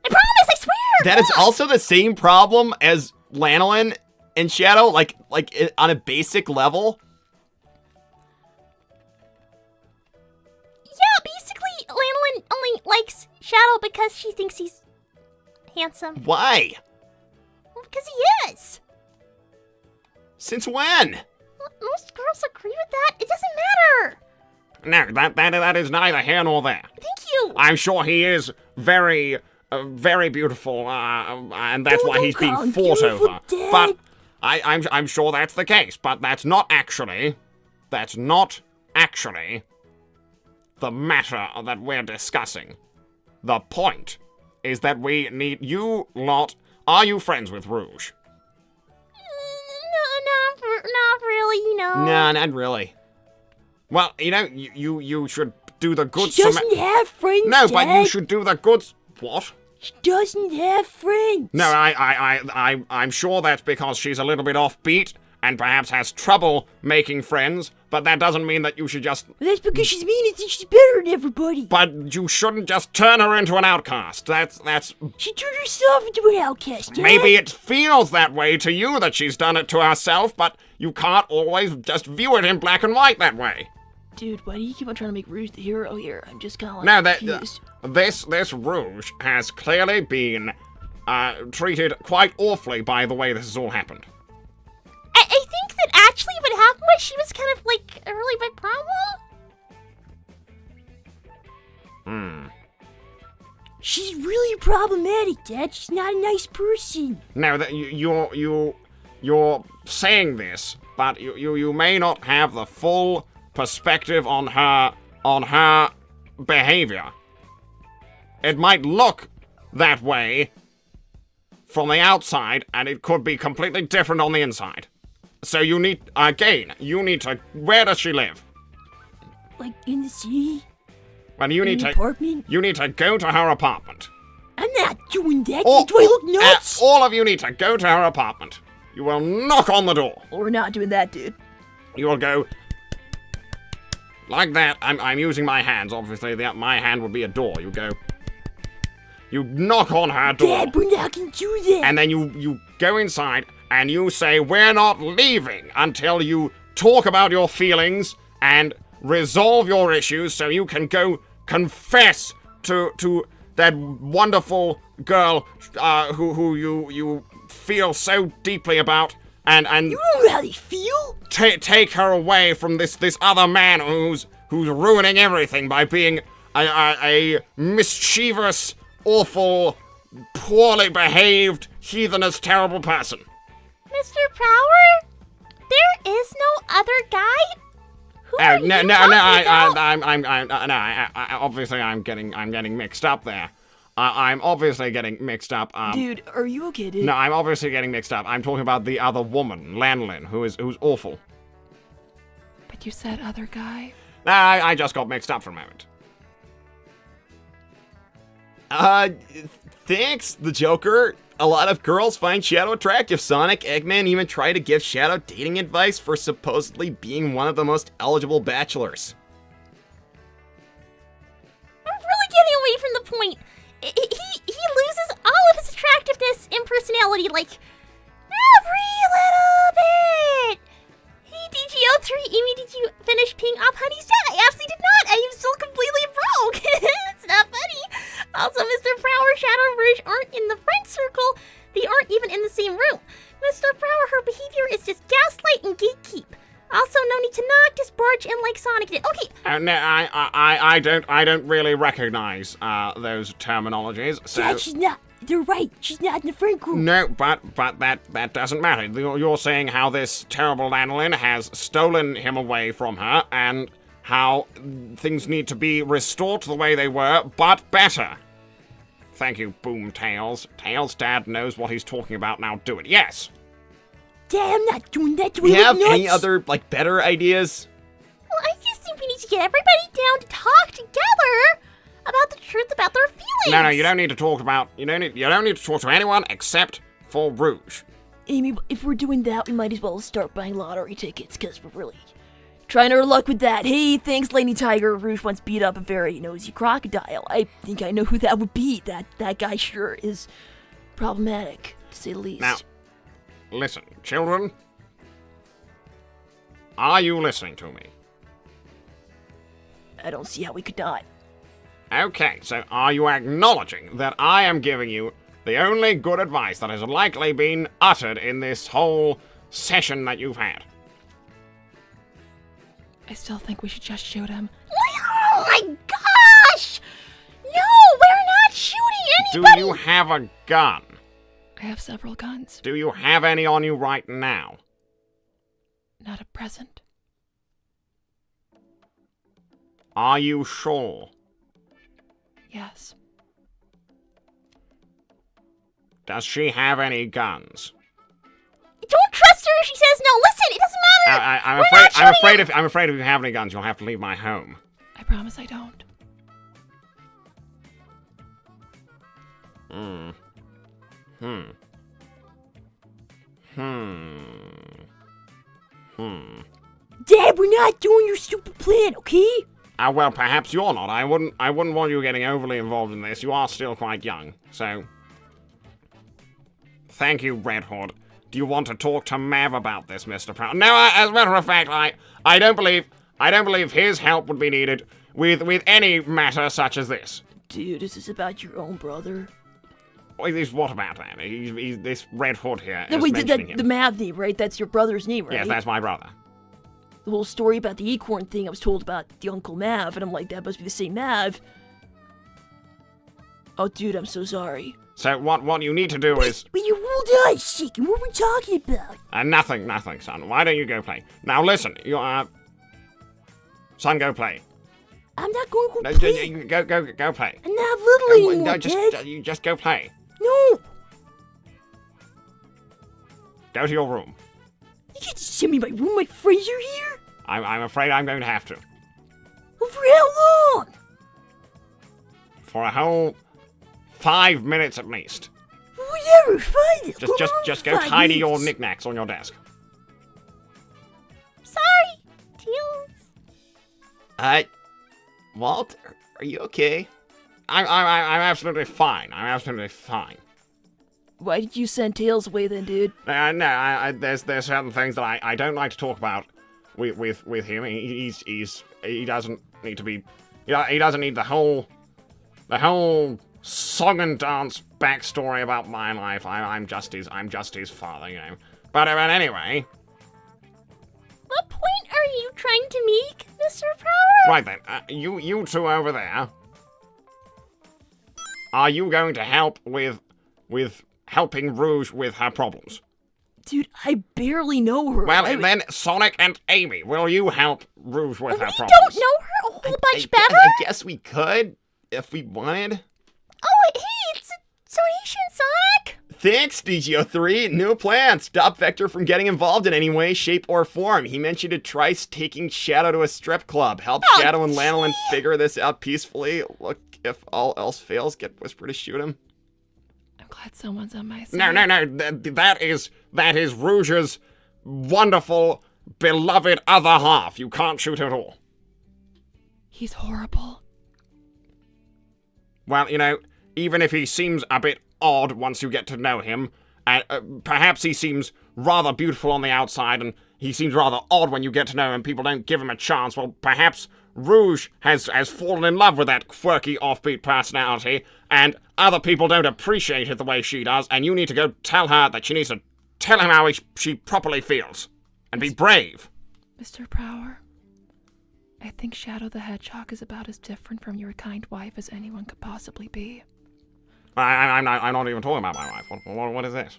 I promise, I swear! That is also the same problem as lanolin and Shadow, like on a basic level. Yeah, basically, Lanolin only likes Shadow because she thinks he's handsome. Why? Well, because he is. Since when? Most girls agree with that. It doesn't matter. No, that is neither here nor there. Thank you. I'm sure he is very beautiful, and that's why he's being Don't fought call him over. beautiful, But Dad. I'm sure that's the case. But that's not actually the matter that we're discussing. The point is that we need you lot. Are you friends with Rouge? Not really, you know. Nah, not really. Well, you know, you should do the good. She doesn't have friends, No, Dad. but you should do the good. What? She doesn't have friends. No, I'm sure that's because she's a little bit offbeat and perhaps has trouble making friends, but that doesn't mean that you should just... That's because she's mean and thinks she's better than everybody. But you shouldn't just turn her into an outcast. That's... She turned herself into an outcast, Dad. Maybe it feels that way to you that she's done it to herself, but you can't always just view it in black and white that way. Dude, why do you keep on trying to make Rouge the hero here? I'm just kind of like No, confused. this Rouge has clearly been treated quite awfully by the way this has all happened. I think that actually what happened was she was kind of like a really big problem. She's really problematic, Dad. She's not a nice person. No, that you're saying this, but you may not have the full perspective on her behavior. It might look that way from the outside, and it could be completely different on the inside. So you need to. Where does she live? Like in the city? Well, you In need an to. apartment? You need to go to her apartment. I'm not doing that. Or- Do I look nuts? all of you need to go to her apartment. You will knock on the door. We're not doing that, dude. You will go like that. I'm using my hands. Obviously, my hand would be a door. You go. You knock on her door. Dad, we're not gonna do that. And then you go inside and you say, we're not leaving until you talk about your feelings and resolve your issues so you can go confess to that wonderful girl who you feel so deeply about and You don't know how they feel? take her away from this other man who's ruining everything by being a mischievous, awful, poorly behaved, heathenous, terrible person. Mr. Prower, there is no other guy who Oh, no, no, no, about? obviously I'm getting mixed up there. I'm obviously getting mixed up. Dude, are you okay, dude? No, I'm obviously getting mixed up. I'm talking about the other woman, Lanolin, who's awful. But you said other guy. No, I just got mixed up for a moment. Thanks, the Joker. A lot of girls find Shadow attractive. Sonic, Eggman even try to give Shadow dating advice for supposedly being one of the most eligible bachelors. We're really getting away from the point. He loses all of his attractiveness and personality, like, every little bit. Hey, DGO3, Amy, did you finish peeing up Honey's dad? I absolutely did not. I am still completely broke. It's not funny. Also, Mr. Prower, Shadow, and Rouge aren't in the friend circle. They aren't even in the same room. Mr. Prower, her behavior is just gaslight and gatekeep. Also, no need to knock, just barge in like Sonic did. Okay. No, I don't really recognize those terminologies. So Dad, she's not. They're right. She's not in the friend group. no, but that doesn't matter. You're saying how this terrible Lanolin has stolen him away from her, and how things need to be restored to the way they were, but better. Thank you, Boom Tails. Tails' dad knows what he's talking about. Now do it. Yes. Dad, I'm not doing that. Do you have any other, like, better ideas? Well, I just think we need to get everybody down to talk together about the truth about their feelings. No, you don't need to talk about. You don't need to talk to anyone except for Rouge. Amy, if we're doing that, we might as well start buying lottery tickets, because we're really trying our luck with that. Hey, thanks, Lady Tiger. Rouge once beat up a very nosy crocodile. I think I know who that would be. That guy sure is problematic, to say the least. Now, listen, children. Are you listening to me? I don't see how we could not. Okay, so are you acknowledging that I am giving you the only good advice that has likely been uttered in this whole session that you've had? I still think we should just shoot him. Oh my gosh! No, we're not shooting Do anybody! you have a gun? I have several guns. Do you have any on you right now? Not at present. Are you sure? Yes. Does she have any guns? Don't trust her if she says no. Listen, it doesn't matter. I'm afraid if you have any guns, you'll have to leave my home. I promise I don't. Dad, we're not doing your stupid plan, okay? Well, perhaps you're not. I wouldn't want you getting overly involved in this. You are still quite young, so. Thank you, Red Hood. Do you want to talk to Mav about this, Mr. Proud? No, as a matter of fact, I don't believe his help would be needed with any matter such as this. Dude, is this about your own brother? What about that? He's this Red Hood here is Wait, mentioning him. the Mav name, right? That's your brother's name, right? Yes, that's my brother. The whole story about the acorn thing, I was told about the Uncle Mav, and I'm like, that must be the same Mav. Oh, dude, I'm so sorry. So what you need to do is... But you rolled eyes, shaking. What are we talking about? Nothing, son. Why don't you go play? Now listen, son, go play. I'm not going to No, play. go play. I'm not little anymore, No, Dad. you just go play. No. Go to your room. You can't just send me my room, my friends are here. I'm afraid I'm going to have to. Well, for how long? For a whole 5 minutes at least. Whatever, fine. Just go tidy your knickknacks on your desk. Sorry, Tails. Walt, are you okay? I'm absolutely fine. I'm absolutely fine. Why did you send Tails away then, dude? No, there's certain things that I don't like to talk about with him. He doesn't need to be. He doesn't need the whole song and dance backstory about my life. I'm just his father, you know. But anyway. What point are you trying to make, Mr. Prower? Right then, you two over there. Are you going to help with helping Rouge with her problems? Dude, I barely know her. Well, then, Sonic and Amy, will you help Rouge with her We problems? don't know her a whole bunch better. I guess we could, if we wanted. Oh, hey, it's a donation, Sonic. Thanks, DGO3. No plan. Stop Vector from getting involved in any way, shape, or form. He mentioned to try taking Shadow to a strip club. Help Shadow and Lanolin figure this out peacefully. Look, if all else fails, get Whisper to shoot him. I'm glad someone's on my side. No. That is Rouge's wonderful, beloved other half. You can't shoot at all. He's horrible. Well, even if he seems a bit odd once you get to know him, perhaps he seems rather beautiful on the outside, and he seems rather odd when you get to know him. People don't give him a chance. Well, perhaps Rouge has fallen in love with that quirky, offbeat personality, and other people don't appreciate it the way she does, and you need to go tell her that she needs to tell him how she properly feels. And be brave. Mr. Prower, I think Shadow the Hedgehog is about as different from your kind wife as anyone could possibly be. I'm not even talking about my wife. What is this?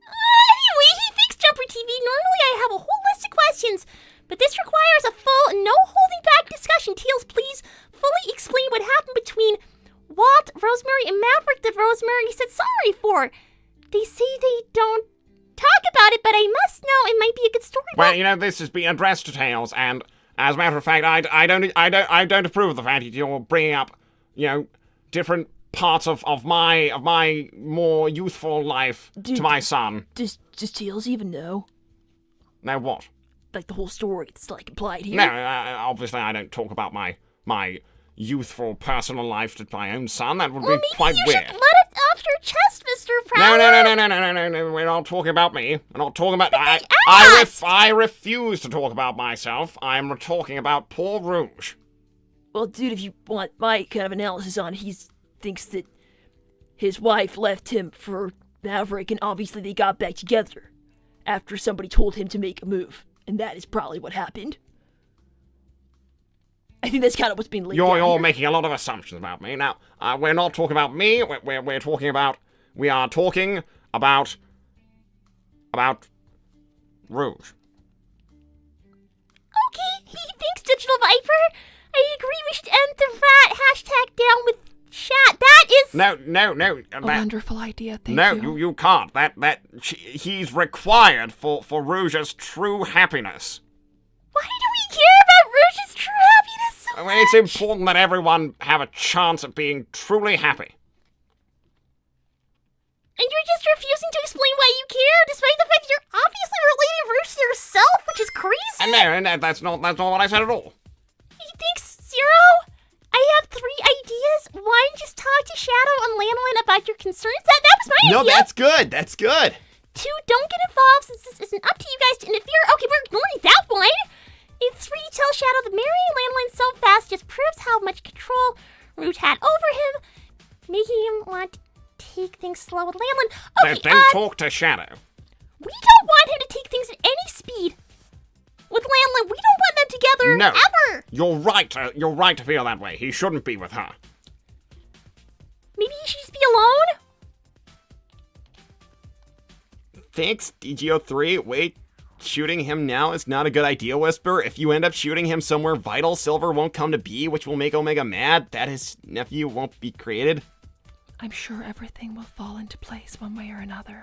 Anyway, he fixed Jumper TV. Normally I have a whole list of questions, but this requires a full, no holding back discussion. Teals, please fully explain what happened between Walt, Rosemary, and Maverick that Rosemary said sorry for. They say they don't talk about it, but I must know it might be a good story. Well, this has been addressed to Tails, and as a matter of fact, I don't approve of the fact that you're bringing up, different parts of my more youthful life to my son. Does Teals even know? Now what? Like the whole story that's like implied here? No, obviously I don't talk about my youthful personal life to my own son. That would be quite you weird. should let it off your chest, Mr. Prower. No. We're not talking about me. We're not talking about. I refuse to talk about myself. I'm talking about poor Rouge. Well, dude, if you want my kind of analysis on it, he thinks that his wife left him for Maverick, and obviously they got back together after somebody told him to make a move, and that is probably what happened. I think that's kind of what's being laid down You're here. making a lot of assumptions about me. Now, we're not talking about me. We're talking about. We are talking about Rouge. Okay, he thinks Digital Viper. I agree we should end the rat hashtag down with chat. That is... No. A wonderful idea, thank No, you. you can't. He's required for Rouge's true happiness. Why do we care about Rouge's true happiness so I much? mean, it's important that everyone have a chance at being truly happy. And you're just refusing to explain why you care, despite the fact you're obviously relating Rouge to yourself, which is crazy. And no, that's not what I said at all. He thinks, Zero, I have 3 ideas. 1, just talk to Shadow and Lanolin about your concerns. That was my idea. No, that's good. That's good. 2, don't get involved since this isn't up to you guys to interfere. Okay, we're ignoring that one. And 3, tell Shadow that marrying Lanolin so fast just proves how much control Rouge had over him, making him want to take things slow with Lanolin. Okay, Don't talk to Shadow. we don't want him to take things at any speed. With Lanolin, we don't want them together No. ever. You're right to feel that way. He shouldn't be with her. Maybe he should just be alone? Thanks, DGO3. Wait, shooting him now is not a good idea, Whisper. If you end up shooting him somewhere vital, Silver won't come to be, which will make Omega mad. That his nephew won't be created. I'm sure everything will fall into place one way or another.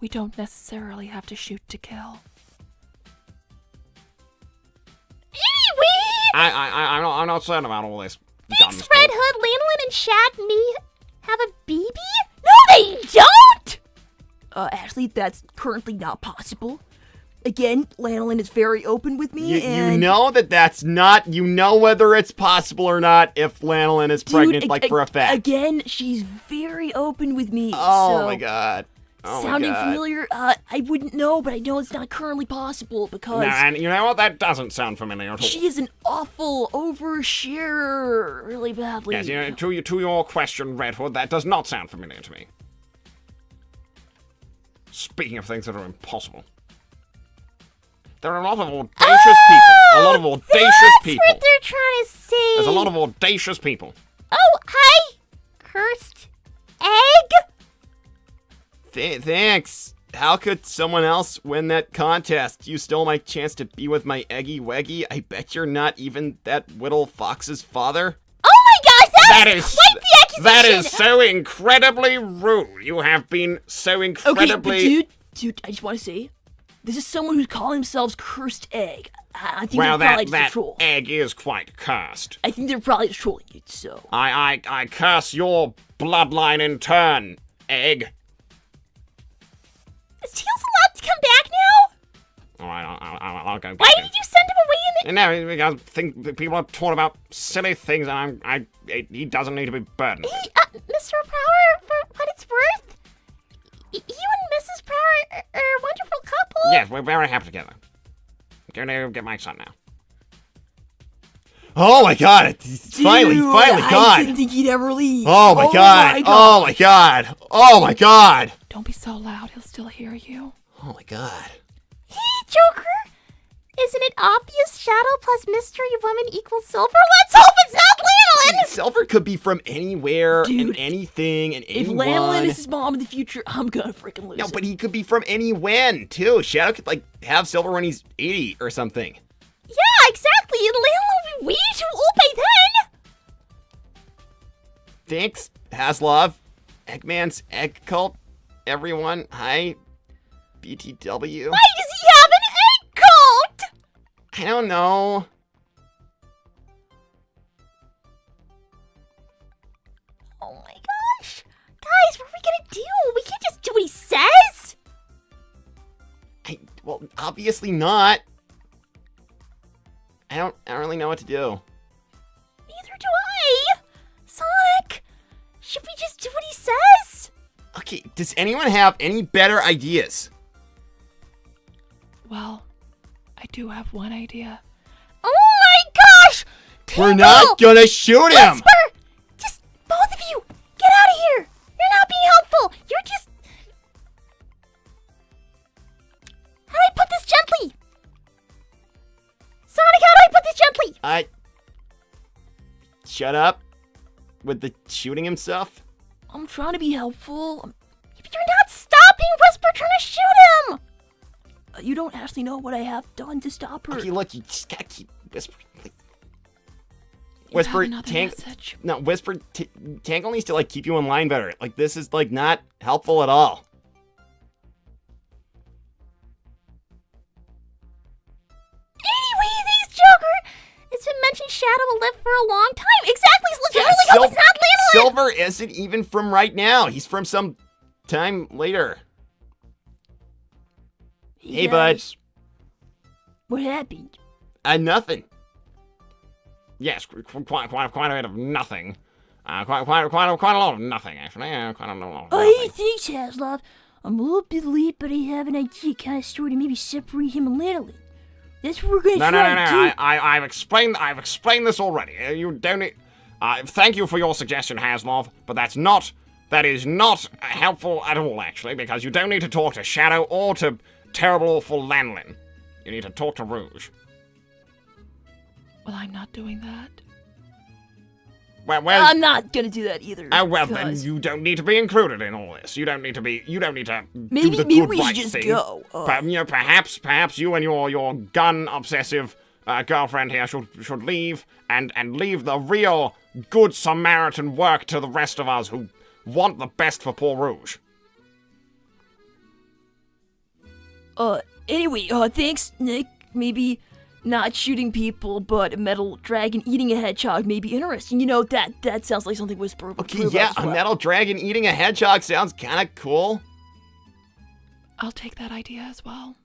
We don't necessarily have to shoot to kill. Anyway, I'm not certain about all this. thanks, guns Red talk. Hood, Lanolin, and Shad may have a baby? No, they don't! Actually, that's currently not possible. Again, Lanolin is very open with me, You and... know that's not... You know whether it's possible or not if Lanolin is pregnant, for a fact. Again, she's very open with me, Oh so... my god. Oh Sounding my god. familiar? I wouldn't know, but I know it's not currently possible because No, and you know what? That doesn't sound familiar at all. she is an awful oversharer really badly. Yes, to your question, Red Hood, that does not sound familiar to me. Speaking of things that are impossible. There are a lot of audacious people. A lot of audacious people. That's what they're trying to say. There's a lot of audacious people. Oh, hi, cursed egg. Thanks. how could someone else win that contest? You stole my chance to be with my Eggy Weggy. I bet you're not even that Whittle Fox's father. Oh my gosh, That that is is quite the accusation! that is so incredibly rude. You have been so Okay, incredibly. but dude, I just want to say, this is someone who's calling themselves Cursed Egg. I think Well, they're probably that just a troll. egg is quite cursed. I think they're probably just trolling you, so. I curse your bloodline in turn, egg. Is Teals allowed to come back now? All right, I'll go. Why Get did him. you send him away in the... No, because I think that people are talking about silly things, and he doesn't need to be burdened. Hey, Mr. Prower, for what it's worth, you and Mrs. Prower are a wonderful couple. Yes, we're very happy together. I'm going to get my son now. Oh my god, it's finally Dude, gone. I didn't think he'd ever leave. Oh my god. Oh my god. Oh my god. Don't be so loud, he'll still hear you. Oh my god. Hey, Joker, isn't it obvious shadow plus mystery woman equals silver? Let's hope it's not Lanolin! Silver could be from anywhere Dude, and anything and If anyone. Lanolin is his mom in the future, I'm gonna freaking lose No, it. but he could be from any when too. Shadow could like have Silver when he's 80 or something. Yeah, exactly, and Lanolin will be way too old by then! Thanks, Haslov, Eggman's Egg Cult, everyone. Hi, BTW. Why does he have an egg coat? I don't know. Oh my gosh. Guys, what are we gonna do? We can't just do what he says! Well, obviously not. I don't really know what to do. Neither do I! Sonic, should we just do what he says? Okay, does anyone have any better ideas? Well, I do have one idea. Oh my gosh! We're not gonna shoot him! Whisper! Just, both of you, get out of here! You're not being helpful! You're just... How do I put this gently? Sonic, how do I put this gently? Shut up with the shooting him stuff. I'm trying to be helpful. You're not stopping Whisper trying to shoot him! You don't actually know what I have done to stop her. Okay, look, you just gotta keep whispering. Like, You Whisper, have another Tank. message. No, Whisper. Tangle needs to like keep you in line better. Like this is like not helpful at all. Anyway, thanks, Joker! It's been mentioned Shadow will live for a long time. Exactly, so let's really hope it's not Lanolin! Silver isn't even from right now. He's from some time later. Hey, bud. Guys, what happened? Nothing. Yes, quite a bit of nothing. Quite a lot of nothing, actually. Quite a lot of Oh, hey, nothing. thanks, Haslov. I'm a little bit late, but I have an idea kind of sort of maybe separate him and Lanolin. That's what we're gonna try to do. I've explained this already. You don't need... thank you for your suggestion, Haslov, but that is not helpful at all, actually, because you don't need to talk to Shadow or to terrible, awful Lanolin. You need to talk to Rouge. Well, I'm not doing that. Well, I'm not gonna do that either. oh, well, then because you don't need to be included in all this. You don't need to do maybe the good we should right just thing. go. Perhaps you and your gun obsessive girlfriend here should leave and leave the real good Samaritan work to the rest of us who want the best for poor Rouge. Anyway, thanks, Nick. Maybe not shooting people, but a metal dragon eating a hedgehog may be interesting. You know, that sounds like something Whisper would Okay, approve yeah, of as a well. metal dragon eating a hedgehog sounds kind of cool. I'll take that idea as well.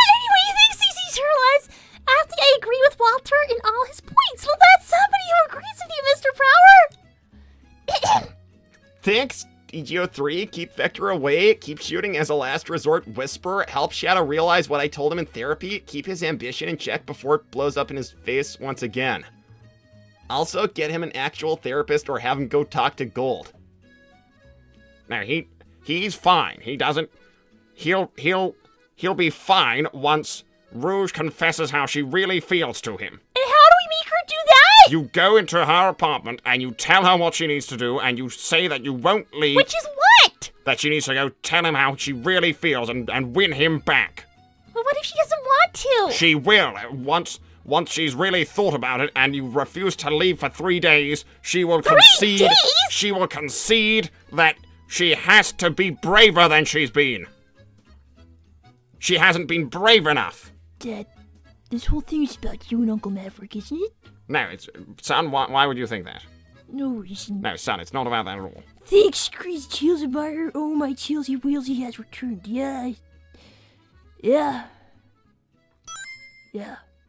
Anyway, thanks, CC Turles. Actually, I agree with Walter in all his points. Well, that's somebody who agrees with you, Mr. Prower. Thanks, DGO3. Keep Vector away. Keep shooting as a last resort. Whisper. Help Shadow realize what I told him in therapy. Keep his ambition in check before it blows up in his face once again. Also, get him an actual therapist or have him go talk to Gold. Now he's fine. He'll be fine once Rouge confesses how she really feels to him. And how do we make her do that? You go into her apartment and you tell her what she needs to do and you say that you won't leave. Which is what? that she needs to go tell him how she really feels and win him back. But what if she doesn't want to? She will. Once she's really thought about it and you refuse to leave for 3 days, she will concede. 3 days? She will concede that she has to be braver than she's been. She hasn't been brave enough. Dad, this whole thing is about you and Uncle Maverick, isn't it? No, it's... Son, why would you think that? No reason. No, son, it's not about that at all. Thanks, crazy Chills admirer. Oh, my Chillsy Wheelsy has returned. Yeah.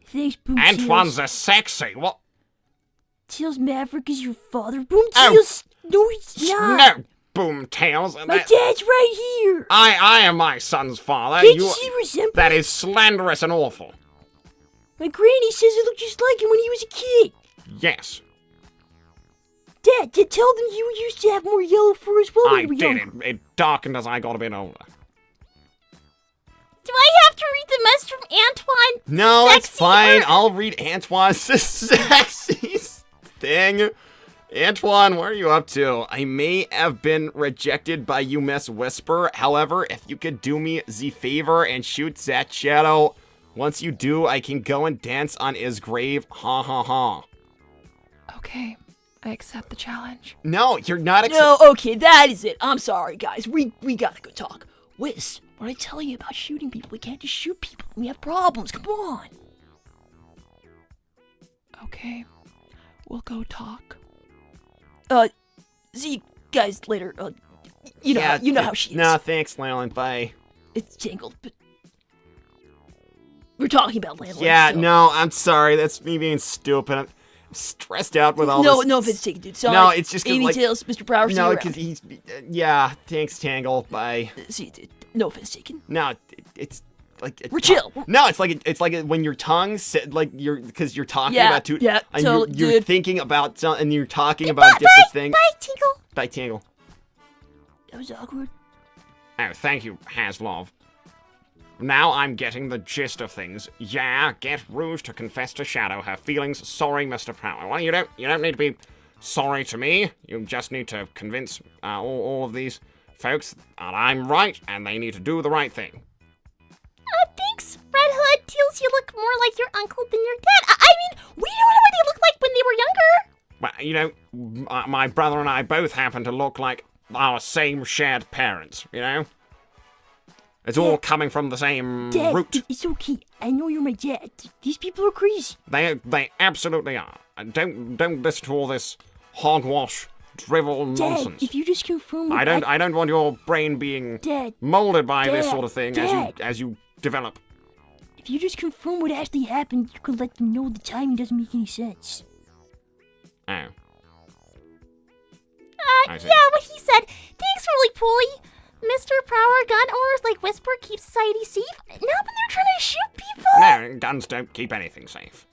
Thanks, Boom Antoine's Chills. a sexy. What? Chills Maverick is your father. Boom Oh. Chills. No, he's not. No, Boomtails. My dad's right here. I am my son's father. Can't you see resemblance? That is slanderous and awful. My granny says I look just like him when he was a kid. Yes, Dad, tell them you used to have more yellow fur as well when I you were did. younger. It darkened as I got a bit older. Do I have to read the message from Antoine? No, it's Sexy fine. or- I'll read Antoine's sexy thing. Antoine, what are you up to? I may have been rejected by you, Miss Whisper. However, if you could do me the favor and shoot that shadow, once you do, I can go and dance on his grave. Ha ha ha. Okay, I accept the challenge. No, you're not. No, okay, that is it. I'm sorry, guys. We gotta go talk. Whis, what I tell you about shooting people? We can't just shoot people. We have problems. Come on. Okay, we'll go talk. See you guys later. You know how she is. No, thanks, Leland. Bye. It's tangled, but we're talking about landlords. Yeah, so. no, I'm sorry. That's me being stupid. I'm stressed out with all No, this. no offense taken, dude. Sorry. No, it's just 'cause, Amy like- Tails, Mr. Brower. No, because because he's. Yeah, thanks, Tangle. Bye. see you, dude. No offense taken. No, it's like We're chill. No, it's like when your tongue like because you're talking Yeah, about two. yeah, and totally, you're dude. thinking about something, and you're talking about a different thing. Bye, Tinkle. Bye, Tangle. That was awkward. Oh, thank you, Haslov. Now I'm getting the gist of things. Yeah, get Rouge to confess to Shadow her feelings. Sorry, Mr. Prowler. Well, you don't need to be sorry to me. You just need to convince all of these folks that I'm right, and they need to do the right thing. Thanks, Red Hood. Teals, you look more like your uncle than your dad. I mean, we don't know what they look like when they were younger. Well, my brother and I both happen to look like our same shared parents, you know? It's all coming from the same Dad, root. it's okay. I know you're my dad. These people are crazy. They absolutely are. And don't listen to all this hogwash, drivel Dad, nonsense. if you just confirm what I don't want your brain being Dad, molded by this Dad, sort of thing Dad. as you develop. if you just confirm what actually happened, you can let them know the timing doesn't make any sense. Oh. I see. Yeah, what he said. Thanks, Roly Poly. Mr. Prower, gun owners like Whisper keep society safe. Not when they're trying to shoot people. No, guns don't keep anything safe.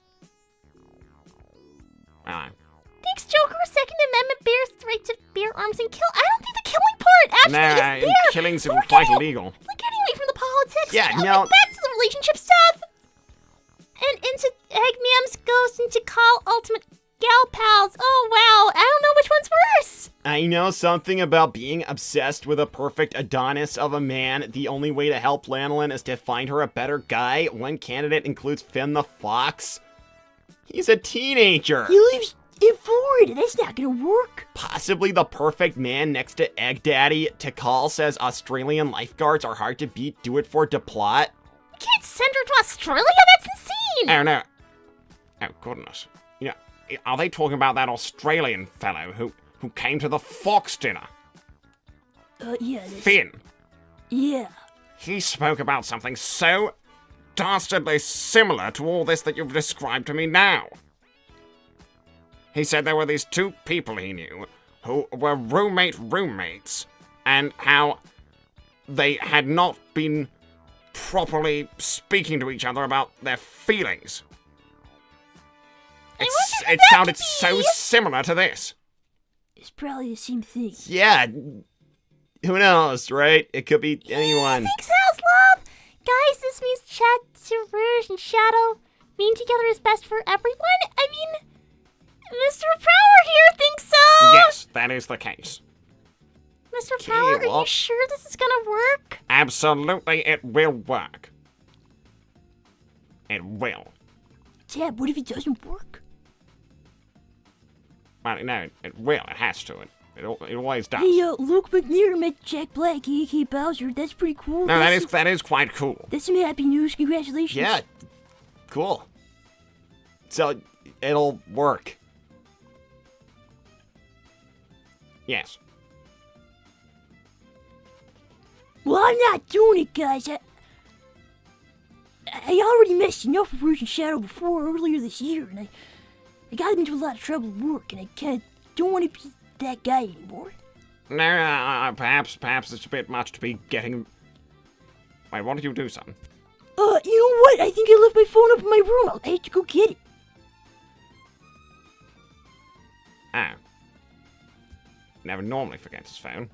Well, Thanks, Joker. Second Amendment bears the right to bear arms and kill. I don't think the killing part actually is there. killings But are we're quite getting- illegal. We're getting away from the politics. Yeah, Now, no- like, back to the relationship stuff. And into Eggman's Ghost into Call Ultimate Gal Pals. Oh, wow. I don't know which one's worse. I know something about being obsessed with a perfect Adonis of a man. The only way to help Lanolin is to find her a better guy. One candidate includes Finn the Fox. He's a teenager. He lives in Florida. That's not gonna work. Possibly the perfect man next to Egg Daddy. Tikal says Australian lifeguards are hard to beat. Do it for Deplot. We can't send her to Australia. That's insane. Oh, no. Oh, goodness. You know, are they talking about that Australian fellow who came to the Fox dinner? Yeah. That's, Finn. yeah. He spoke about something so dastardly similar to all this that you've described to me now. He said there were these two people he knew who were roommates, and how they had not been properly speaking to each other about their feelings. It that sounded could so be- similar to this. It's probably the same thing. Yeah. Who knows, right? It could be anyone. Thanks, House Love. Guys, this means chat to Rouge and Shadow. Being together is best for everyone. I mean, Mr. Prower here thinks so. Yes, that is the case. Mr. Power, are well- you sure this is gonna work? Absolutely, it will work. It will. Dad, what if it doesn't work? Well, no, it will. It has to. It always does. Hey, Luke McNear met Jack Black, a.k.a. Bowser. That's pretty cool. No, That's that is quite cool. That's some happy news. Congratulations. Yeah, cool. So, it'll work. Yes. Well, I'm not doing it, guys. I already messed enough with Rouge and Shadow before earlier this year, and I got into a lot of trouble at work, and I kind of don't want to be that guy anymore. No, perhaps it's a bit much to be getting... Wait, what did you do, son? You know what? I think I left my phone up in my room. I have to go get it. Oh. Never normally forgets his phone.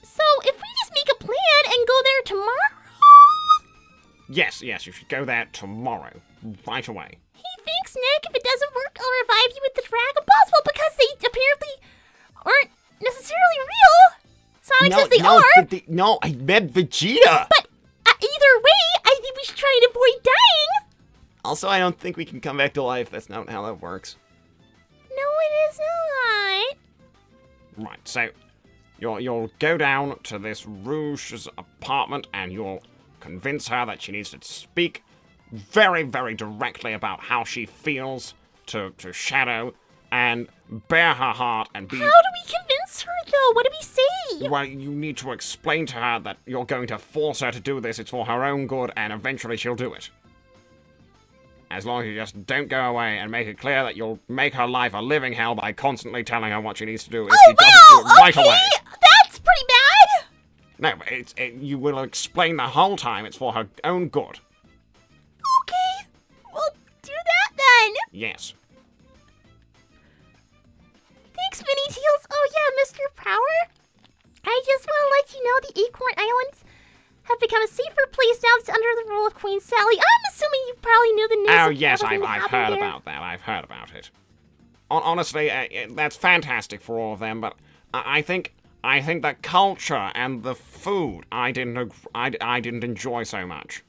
So, if we just make a plan and go there tomorrow? Yes, you should go there tomorrow. Right away. Hey, thanks, Nick. If it doesn't work, I'll revive you with the Dragon Balls. Well, because they apparently aren't necessarily real. Sonic says they are. No, I meant Vegeta. But either way, I think we should try and avoid dying. Also, I don't think we can come back to life. That's not how that works. No, it is not. Right, so you'll go down to this Rouge's apartment and you'll convince her that she needs to speak very, very directly about how she feels to Shadow and bare her heart and be... How do we convince her, though? What do we say? Well, you need to explain to her that you're going to force her to do this. It's for her own good, and eventually she'll do it. As long as you just don't go away and make it clear that you'll make her life a living hell by constantly telling her what she needs to do if she doesn't do it right away. That's pretty bad. No, but you will explain the whole time it's for her own good. Okay, we'll do that then. Yes. Thanks, Minnie Teals. Oh yeah, Mr. Power. I just want to let you know the Acorn Islands have become a safer place now that's under the rule of Queen Sally. I'm assuming you probably knew the news. Oh, of yes, everything I've that heard happened there. about that. I've heard about it. Honestly, that's fantastic for all of them, but I think the culture and the food I didn't enjoy so much.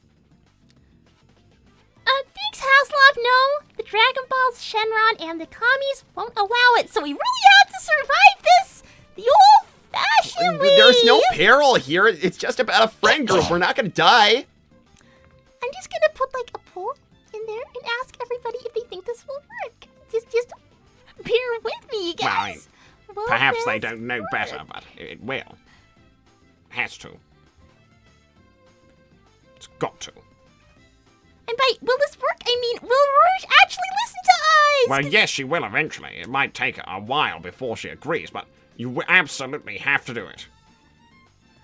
Thanks, Haslov. No, the Dragon Balls, Shenron, and the commies won't allow it, so we really have to survive this the old-fashioned way. There's no peril here. It's just about a friend group. We're not gonna die. I'm just gonna put like a poll in there and ask everybody if they think this will work. Just bear with me, guys. Will Perhaps they this don't know work? better, but it will. Has to. It's got to. And by will this work, I mean, will Rouge actually listen to us? Well, yes, she will eventually. It might take a while before she agrees, but you absolutely have to do it.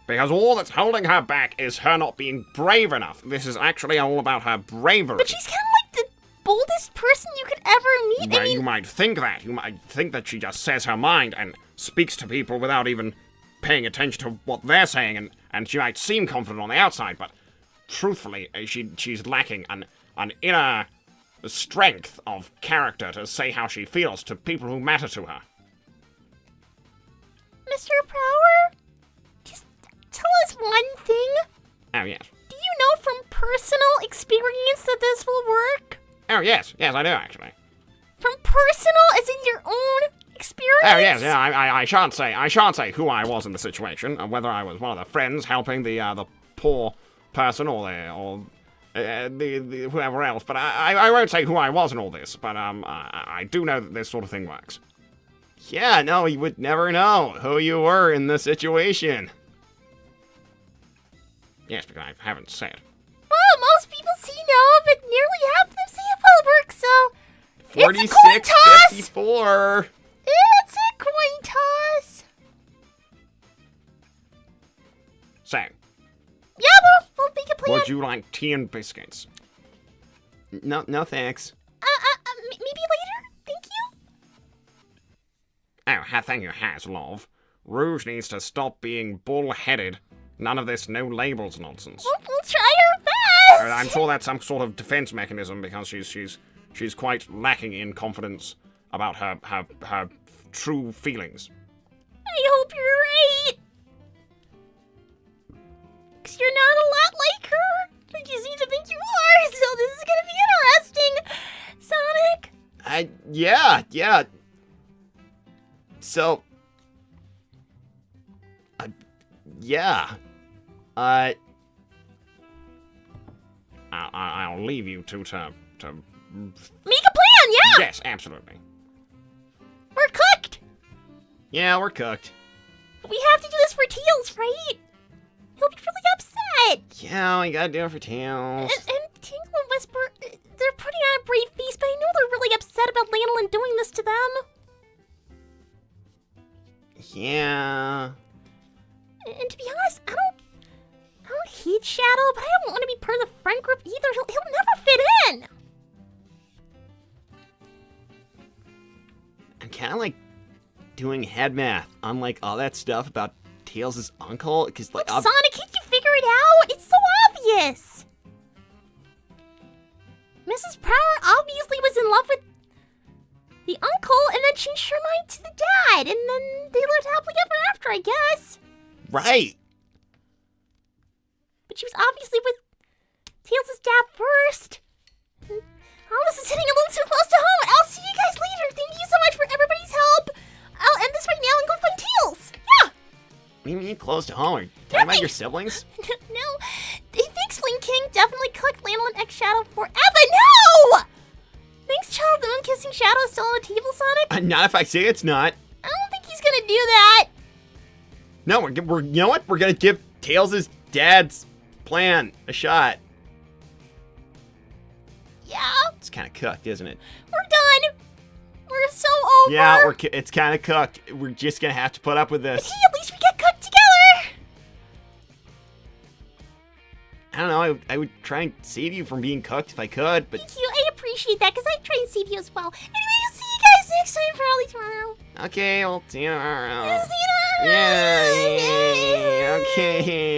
Because all that's holding her back is her not being brave enough. This is actually all about her bravery. But she's kind of like the boldest person you could ever meet. Well, I mean, you might think that. You might think that she just says her mind and speaks to people without even paying attention to what they're saying, and she might seem confident on the outside, but truthfully, she's lacking an inner strength of character to say how she feels to people who matter to her. Mr. Power, just tell us one thing. Oh, yes. Do you know from personal experience that this will work? Oh, yes. Yes, I do, actually. From personal, as in your own experience? Oh, yes, yeah, I shan't say who I was in the situation, and whether I was one of the friends helping the poor person or the whoever else, but I won't say who I was in all this, but I do know that this sort of thing works. Yeah, no, you would never know who you were in the situation. Yes, because I haven't said. Well, most people say no, but nearly half of them say it will work, so... 46, it's a coin toss! 54. It's a coin toss! So, Yeah, we'll make a plan. would you like tea and biscuits? No, thanks. Maybe later? Thank you? Oh, thank you, Haslov. Rouge needs to stop being bull-headed. None of this no labels nonsense. We'll try our best! I'm sure that's some sort of defense mechanism because she's quite lacking in confidence about her true feelings. I hope you're right. Looks you're not a lot like her. But you seem to think you are, so this is gonna be interesting. Sonic? Yeah. So, yeah. I'll leave you to Make a plan, yeah! Yes, absolutely. We're cooked! Yeah, we're cooked. We have to do this for Tails, right? He'll be really upset. Yeah, we gotta do it for Tails. And Tingle and Whisper, they're putting on a brave face, but I know they're really upset about Lanolin doing this to them. Yeah. And to be honest, I don't hate Shadow, but I don't want to be part of the friend group either. He'll never fit in. I'm kind of like doing head math on like all that stuff about Tails' uncle, because like Sonic, can't you figure it out? It's so obvious. Mrs. Power obviously was in love with the uncle and then changed her mind to the dad, and then they lived happily ever after, I guess. right. But she was obviously with Tails' dad first. All this is hitting a little too close to home. I'll see you guys later. Thank you so much for everybody's help. I'll end this right now and go find Tails. Yeah. What do you mean close to home? Are you talking about your siblings? No. Thanks, Flame King. Definitely cooked Lanolin X Shadow forever. No! Thanks, Child of the Moon Kissing Shadow is still on the table, Sonic? Not if I say it's not. I don't think he's gonna do that. No, we're you know what? We're gonna give Tails' dad's plan a shot. Yeah. It's kind of cooked, isn't it? We're done. We're so over. Yeah, it's kind of cooked. We're just gonna have to put up with this. Hey, at least we get cooked together. I don't know. I would try and save you from being cooked if I could, but Thank you. I appreciate that because I try and save you as well. Anyway, I'll see you guys next time, probably tomorrow. okay, we'll see you tomorrow. See you tomorrow. Yay! Okay.